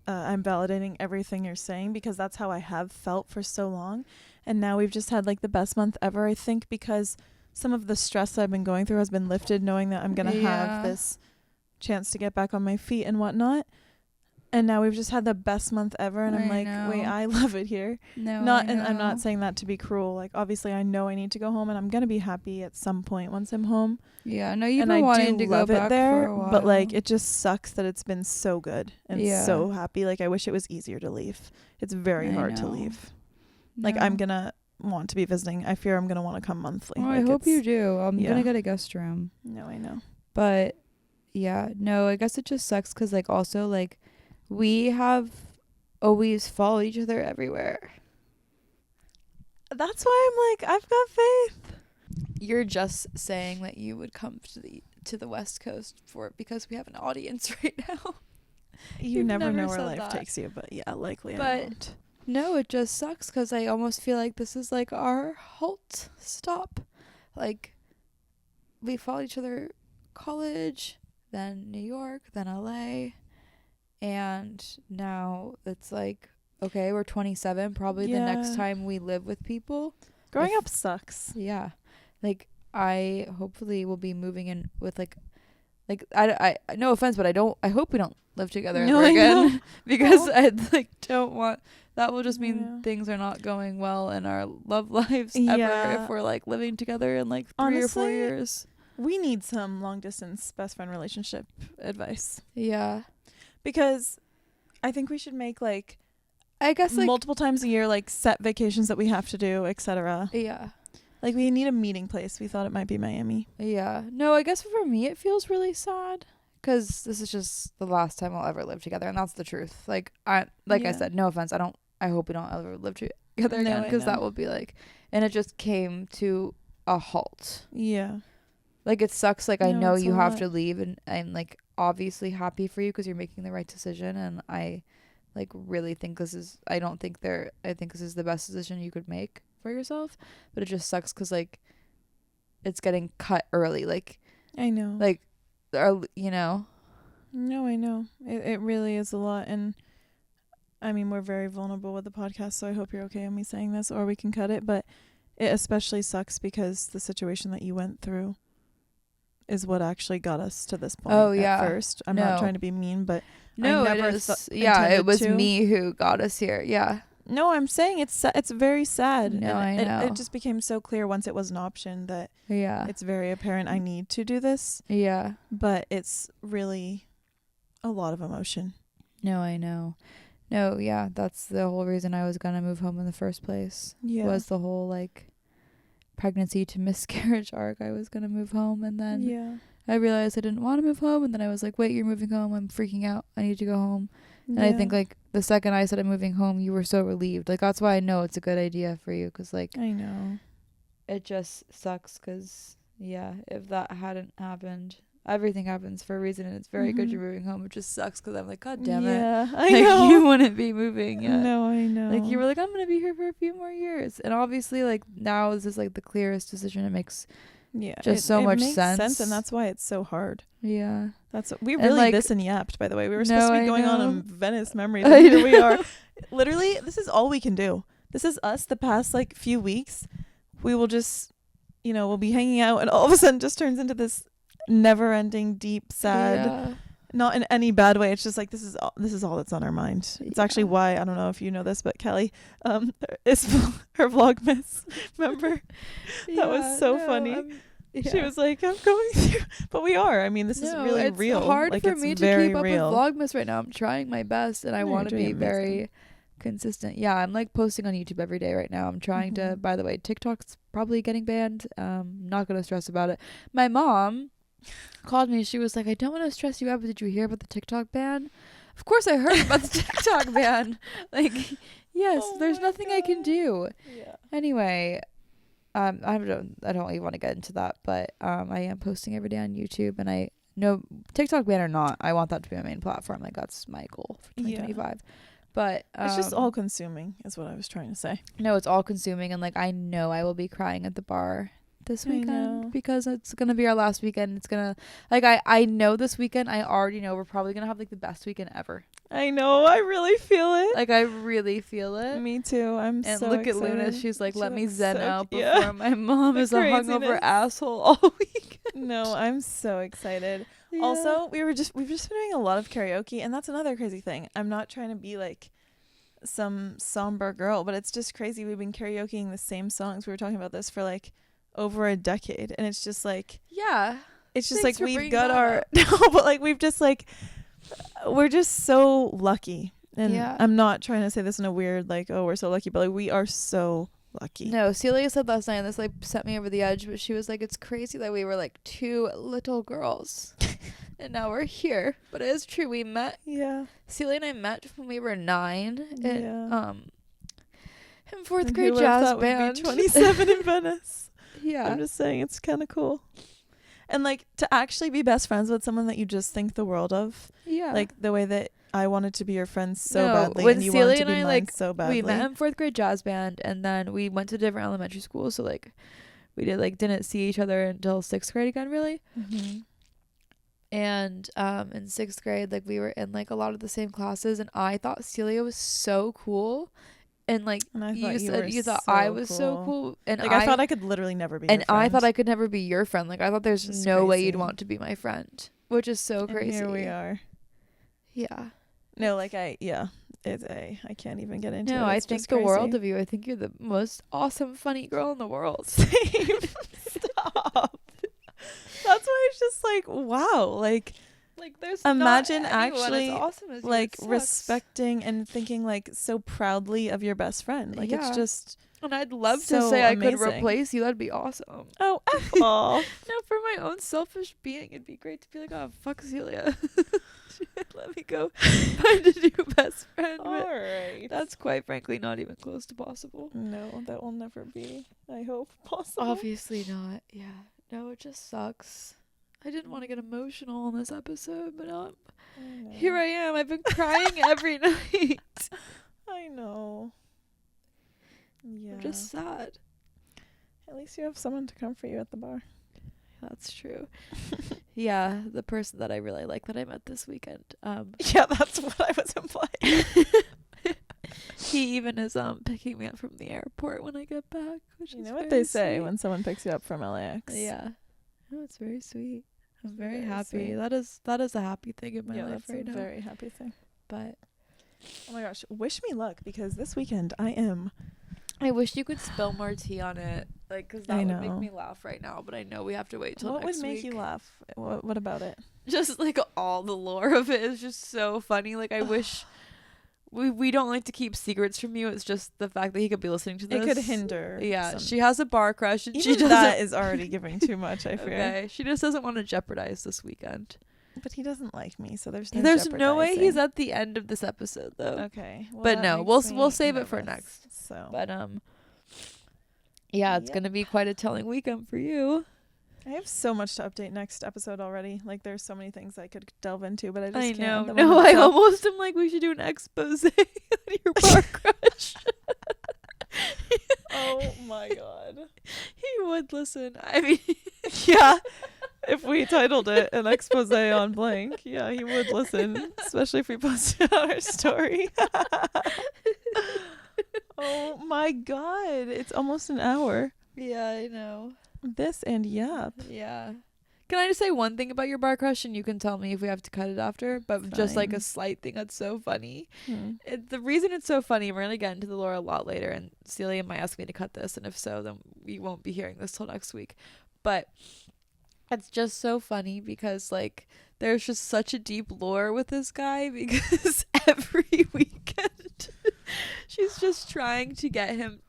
I'm validating everything you're saying because that's how I have felt for so long. And now we've just had like the best month ever, I think, because some of the stress I've been going through has been lifted, knowing that I'm going to have this chance to get back on my feet and whatnot. And now we've just had the best month ever. And I'm like, wait, I love it here. And I'm not saying that to be cruel. Like, obviously, I know I need to go home and I'm going to be happy at some point once I'm home. Yeah, no, you've been wanting to go back there, for a while. But like, it just sucks that it's been so good and so happy. Like, I wish it was easier to leave. It's very hard to leave. Like, I'm going to want to be visiting. I fear I'm going to want to come monthly. Oh, I hope you do. I'm going to get a guest room. No, I know. But, yeah, no, I guess it just sucks because, like, also, like, we have always followed each other everywhere. That's why I'm like, I've got faith. You're just saying that you would come to the West Coast because we have an audience right now. You never know where life takes you, but yeah, likely I won't. No, it just sucks because I almost feel like this is like our halt stop. Like, we followed each other college, then New York, then LA, and now it's like, okay, we're 27. Probably the next time we live with people. Growing up sucks. Yeah. Like, I hopefully will be moving in with like I no offense, but I hope we don't live together ever again because I like don't want that will just mean things are not going well in our love lives ever if we're like living together in like 3 or 4 years. We need some long distance best friend relationship advice. Yeah. Because I think we should make like I guess like multiple times a year like set vacations that we have to do, etc. Yeah. Like, we need a meeting place. We thought it might be Miami. Yeah. No, I guess for me it feels really sad because this is just the last time I'll ever live together, and that's the truth. Like, I said, no offense. I hope we don't ever live together again because that will be like, and it just came to a halt. Yeah. Like, it sucks. Like, I know you have to leave, and I'm like obviously happy for you because you're making the right decision, and I like really think I think this is the best decision you could make for yourself, but it just sucks because like it's getting cut early. Like, I know, like, you know. No, I know it really is a lot, and I mean we're very vulnerable with the podcast, so I hope you're okay with me saying this, or we can cut it. But it especially sucks because the situation that you went through is what actually got us to this point. At first, I'm not trying to be mean, but no, it is. It was me who got us here. Yeah. No, I'm saying it's very sad. No, I know. It just became so clear once it was an option that it's very apparent I need to do this. Yeah. But it's really a lot of emotion. No, I know. No, yeah, that's the whole reason I was going to move home in the first place. Yeah. Was the whole like pregnancy to miscarriage arc. I was going to move home, and then I realized I didn't want to move home, and then I was like, wait, you're moving home? I'm freaking out. I need to go home. And I think like the second I said I'm moving home, you were so relieved. Like that's why I know it's a good idea for you, because like I know it just sucks because if that hadn't happened, everything happens for a reason, and it's very good you're moving home. It just sucks because I'm like, God damn it. Yeah, I like, know. You wouldn't be moving yet. No, I know. Like, you were like, I'm going to be here for a few more years. And obviously, like, now this is, like, the clearest decision. It makes so much makes sense. And that's why it's so hard. Yeah. We really like, this and yapped, by the way. We were supposed to be going on a Venice memory. I Here we are. Literally, this is all we can do. This is us the past, like, few weeks. We will just, we'll be hanging out, and all of a sudden just turns into this never-ending, deep, sad, not in any bad way. It's just like this is all that's on our mind. It's actually why, I don't know if you know this, but Kelly is her Vlogmas member. That was so funny. She was like, I'm going through, but we are. I mean, this is really real. It's hard like, for it's me to very keep up real. with Vlogmas right now. I'm trying my best, and I want to be very consistent. Yeah, I'm like posting on YouTube every day right now. I'm trying to, by the way, TikTok's probably getting banned. Not gonna stress about it. My mom called me. She was like, I don't want to stress you out, but did you hear about the TikTok ban? Of course I heard about the TikTok ban. Like, yes, there's nothing I can do. Yeah. Anyway, I don't really want to get into that, but I am posting every day on YouTube, and I know TikTok ban or not, I want that to be my main platform. Like, that's my goal for 2025. But it's just all consuming is what I was trying to say. No, it's all consuming, and like I know I will be crying at the bar this weekend because it's gonna be our last weekend. It's gonna I know this weekend, I already know we're probably gonna have like the best weekend ever. I know, I really feel it. Like, I really feel it. Me too. I'm and so look excited. At Luna, she's like, let me zen so out before my mom is a hungover asshole all weekend. No, I'm so excited. Yeah. Also, we've just been doing a lot of karaoke, and that's another crazy thing. I'm not trying to be like some somber girl, but it's just crazy. We've been karaokeing the same songs. We were talking about this for like over a decade, and it's just like it's just like we've got our but like we've just like we're just so lucky. And I'm not trying to say this in a weird like, oh, we're so lucky, but like we are so lucky. No, Celia said last night, and this like set me over the edge, but she was like, it's crazy that we were like two little girls and now we're here. But it is true, we met Celia and I met when we were 9 in fourth grade jazz band. Would be 27 in Venice. I'm just saying, it's kind of cool. And like to actually be best friends with someone that you just think the world of, like the way that I wanted to be your friend so badly, when and you Celia wanted to and be I mine so badly. We met in fourth grade jazz band, and then we went to different elementary schools, so like we didn't see each other until 6th grade again, really. And in 6th grade, like we were in like a lot of the same classes, and I thought Celia was so cool. And like you thought I was so cool, and like I thought I could literally never be your friend. And I thought I could never be your friend. Like I thought there's no way you'd want to be my friend, which is so crazy. And here we are. Yeah. No, like I can't even get into it. No, I think the world of you. I think you're the most awesome, funny girl in the world. Same. Stop. That's why it's just like, wow, like there's imagine not actually as awesome as like respecting and thinking like so proudly of your best friend. Like it's just, and I'd love so to say amazing. I could replace you. That'd be awesome. Oh, F off. No, for my own selfish being, it'd be great to be like, oh, fuck Celia. Let me go find a new best friend. All right. That's quite frankly not even close to possible. No, that will never be, I hope, possible. Obviously not. Yeah. No, it just sucks. I didn't want to get emotional on this episode, but here I am. I've been crying every night. I know. Yeah. I'm just sad. At least you have someone to comfort you at the bar. That's true. Yeah, the person that I really like that I met this weekend. Yeah, that's what I was implying. He even is picking me up from the airport when I get back, which you is know what they say sweet. when someone picks you up from LAX. Yeah. No, it's very sweet. I'm very happy. Sweet. That is a happy thing in my life right now. Yeah, that's a very happy thing. But oh my gosh, wish me luck, because this weekend I wish you could spill more tea on it, like, because that would make me laugh right now. But I know we have to wait till next week. What would make you laugh? What about it? Just like all the lore of it is just so funny. Like I wish we don't like to keep secrets from you. It's just the fact that he could be listening to this. It could hinder. Yeah, she has a bar crush, and even that is already giving too much. I fear. Okay, she just doesn't want to jeopardize this weekend. But he doesn't like me, so there's no way he's jeopardizing. at the end of this episode though. Okay. Well, But that no, makes we'll me save it for nervous, next. So But yeah, it's Yep. gonna be quite a telling weekend for you. I have so much to update next episode already. Like, there's so many things I could delve into, but I just I can't. know. The No, one I that's up- almost am like we should do an expose on your bar crush. Oh my god. He would listen. I mean, Yeah. If we titled it an expose on blank, yeah, he would listen, especially if we posted on our story. Oh my god, it's almost an hour. yeah, I know. This and yep. Yeah. Can I just say one thing about your bar crush, and you can tell me if we have to cut it after, but just like a Fine. slight thing that's so funny. Hmm. The reason it's so funny, we're going to get into the lore a lot later, and Celia might ask me to cut this, and if so, then we won't be hearing this till next week. But it's just so funny because, like, there's just such a deep lore with this guy because every weekend she's just trying to get him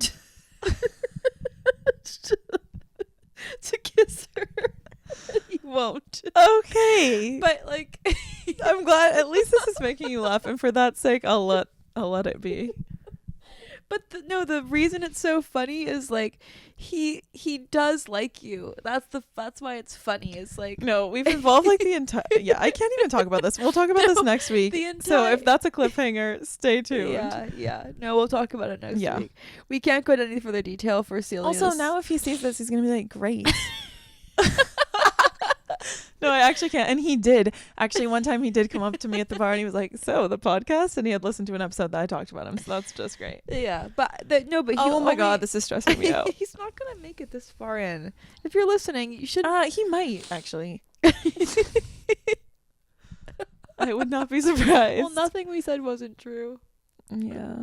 to kiss her. He won't. Okay. But, like... I'm glad at least this is making you laugh, and for that sake I'll let it be. But the reason it's so funny is like he does like you. That's why it's funny. Is like No, we've involved like the entire I can't even talk about this. We'll talk about this next week. So if that's a cliffhanger, stay tuned. Yeah. No, we'll talk about it next week. We can't go into any further detail for Celia's. Also, now if he sees this, he's gonna be like, great. No, I actually can't. And he did. Actually, one time he did come up to me at the bar and he was like, so, the podcast? And he had listened to an episode that I talked about him. So that's just great. Yeah, but no, but he Oh my god, this is stressing me out. He's not gonna make it this far in. If you're listening, you should. He might, actually. I would not be surprised. Well, nothing we said wasn't true. Yeah.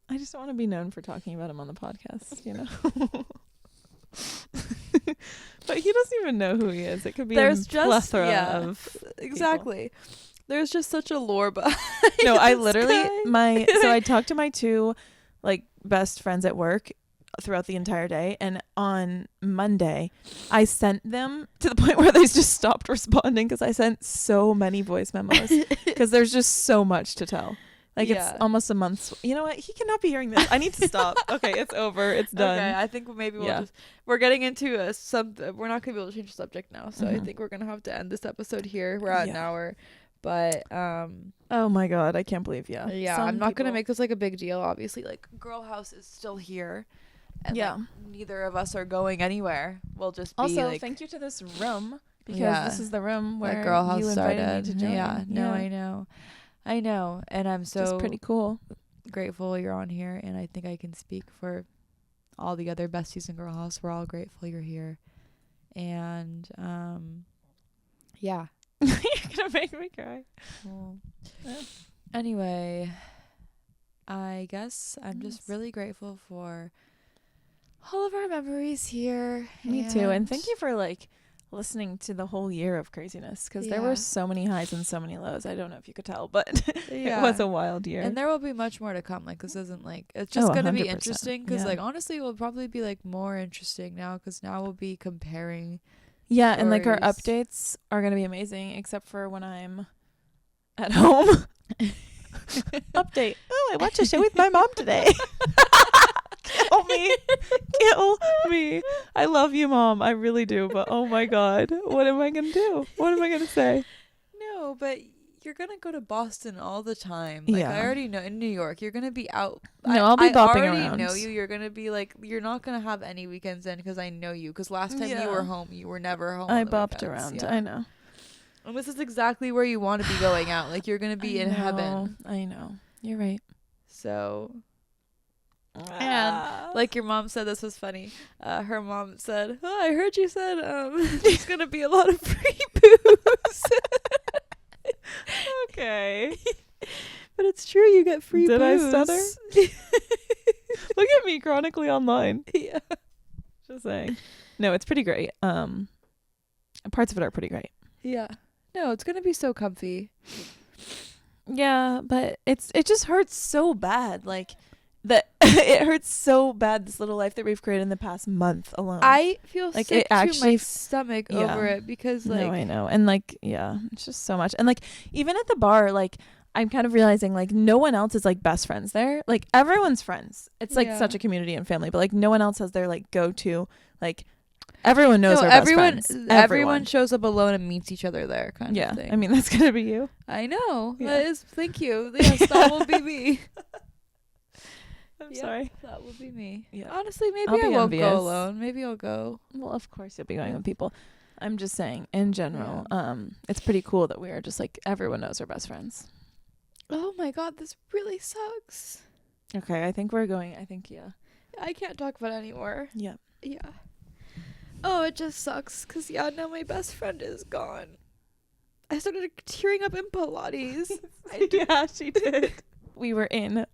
I just don't want to be known for talking about him on the podcast, you know? But he doesn't even know who he is. It could be There's a just plethora of exactly. There's just such a lore behind. No, I this literally guy. so I talked to my two like best friends at work throughout the entire day, and on Monday I sent them to the point where they just stopped responding because I sent so many voice memos because there's just so much to tell. Like Yeah. it's almost a month. You know what? He cannot be hearing this. I need to stop. Okay, it's over. It's done. Okay, I think maybe Yeah. we're getting into we're not gonna be able to change the subject now, so I Mhm. think we're gonna have to end this episode here. We're at an Yeah. hour, but Oh my god, I can't believe yeah, Some I'm not gonna people- make this like a big deal. Obviously, like Girl House is still here, and Yeah. like, neither of us are going anywhere. We'll just be Also, like, thank you to this room because Yeah. this is the room where that Girl House you invited started. me to join. Yeah, no, I know, and I'm so Just pretty cool. grateful you're on here, and I think I can speak for all the other besties in Girl House. We're all grateful you're here, and yeah. You're gonna make me cry. Well, Yeah. anyway, I guess I'm just Yes. really grateful for all of our memories here. Me too. And thank you for like listening to the whole year of craziness because there Yeah. were so many highs and so many lows. I don't know if you could tell, but Yeah. it was a wild year. And there will be much more to come. Like, this isn't like, it's just Oh, going to be 100%. interesting because, Yeah. like, honestly, it will probably be like more interesting now because now we'll be comparing. Yeah, and like our stories. updates are gonna be amazing, except for when I'm at home. Update. Oh, I watched a show with my mom today. Kill me. Kill me. I love you, Mom. I really do. But oh my God. What am I going to do? What am I going to say? No, but you're going to go to Boston all the time. Like, Yeah. I already know in New York, you're going to be out. No, I'll be bopping I already around. know you. You're going to be like, you're not going to have any weekends in because I know you. Because last time Yeah. you were home, you were never home. I on the bopped weekends. around. Yeah. I know. And this is exactly where you want to be going out. Like, you're going to be I in know. heaven. I know. You're right. So, and like your mom said, this was funny. Her mom said, "Oh, I heard you said there's gonna be a lot of free booze." Okay. But it's true, you get free Did I booze. stutter? Look at me chronically online. Yeah. Just saying. No, it's pretty great. Parts of it are pretty great. Yeah. No, it's gonna be so comfy. Yeah, but it just hurts so bad. Like that it hurts so bad, this little life that we've created in the past month alone. I feel Like, sick it actually to my stomach over it because like no, I know. And like, yeah, it's just so much. And like, even at the bar, like, I'm kind of realizing like no one else is like best friends there. Like, everyone's friends. It's like such a community and family, but like no one else has their like go-to, like everyone knows their best friends. Everyone shows up alone and meets each other there kind of thing. I mean, that's gonna be you. I know. Yeah. That is, thank you. Yes, that will be me. I'm sorry. That will be me. Yeah. Honestly, maybe I'll I be won't envious. go alone. Maybe I'll go. Well, of course you'll be going with people. I'm just saying, in general, it's pretty cool that we are just like, everyone knows our best friends. Oh my god, this really sucks. Okay, I think we're going. I can't talk about it anymore. Yeah. Yeah. Oh, it just sucks because, now my best friend is gone. I started tearing up in Pilates. Yeah, she did. We were in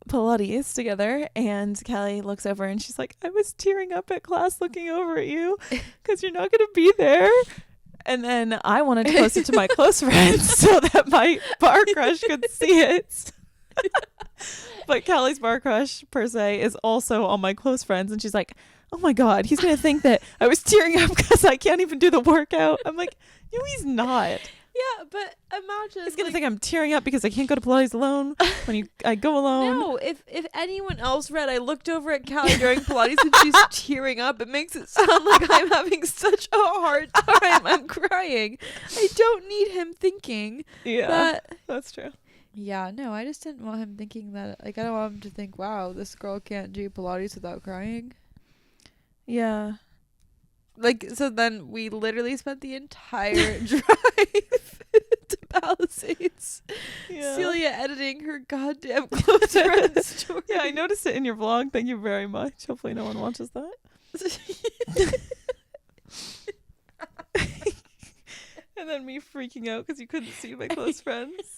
Pilates together, and Callie looks over and she's like, I was tearing up at class looking over at you because you're not going to be there. And then I wanted to post it to my close friends so that my bar crush could see it. But Callie's bar crush, per se, is also on my close friends. And she's like, oh my God, he's going to think that I was tearing up because I can't even do the workout. I'm like, no, he's not. Yeah, but imagine. He's going to think I'm tearing up because I can't go to Pilates alone when I go alone. No, if anyone else read, I looked over at Callie during Pilates and she's tearing up. It makes it sound like I'm having such a hard time. I'm crying. I don't need him thinking. Yeah, that's true. Yeah, no, I just didn't want him thinking that. Like, I don't want him to think, wow, this girl can't do Pilates without crying. Yeah. Like, so then we literally spent the entire drive to Palisades. Yeah. Celia editing her goddamn close friend story. Yeah, I noticed it in your vlog. Thank you very much. Hopefully no one watches that. And then me freaking out because you couldn't see my close friends.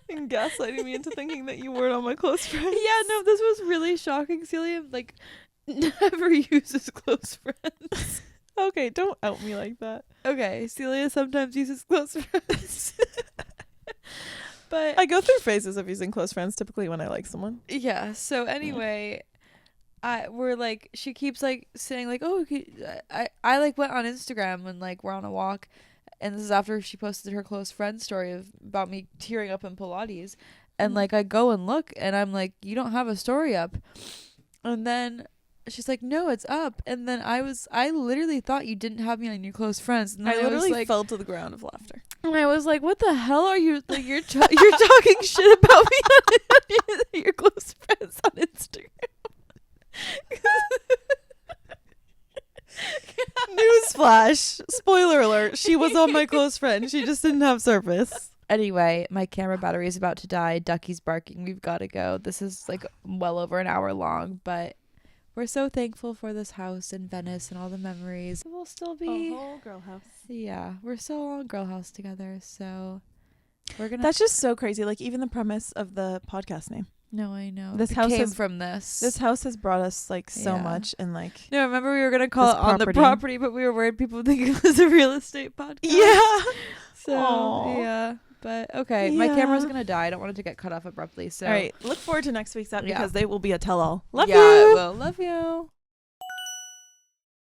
And gaslighting me into thinking that you weren't on my close friends. Yeah, no, this was really shocking. Celia, like, never uses close friends. Okay, don't out me like that. Okay, Celia sometimes uses close friends. But I go through phases of using close friends, typically when I like someone. yeah, so anyway, we're like, she keeps like saying like, oh, I like went on Instagram and like we're on a walk, and this is after she posted her close friend story about me tearing up in Pilates, and like I go and look and I'm like, you don't have a story up, and then she's like, no, it's up, and then I literally thought you didn't have me on your close friends, and then I literally like, fell to the ground of laughter. and I was like, what the hell are you, like, you're talking shit about me on your close friends on Instagram. Newsflash. Spoiler alert. She was on my close friend. She just didn't have service. Anyway, my camera battery is about to die. Ducky's barking. We've got to go. This is like well over an hour long, but we're so thankful for this house in Venice and all the memories. We'll still be A whole girl house. Yeah, we're still on Girl House together, so we're gonna. That's just so crazy. Like, even the premise of the podcast name. No, I know. This It house came has- from this. This house has brought us like so Yeah. much, and like No, remember we were gonna call This it on the property. property, but we were worried people would think it was a real estate podcast. yeah. So Aw. yeah, but okay, my camera's Yeah. gonna die. I don't want it to get cut off abruptly. So All right. Look forward to next week's app Yeah. because they will be a tell-all. Love yeah, you. I will. Love you.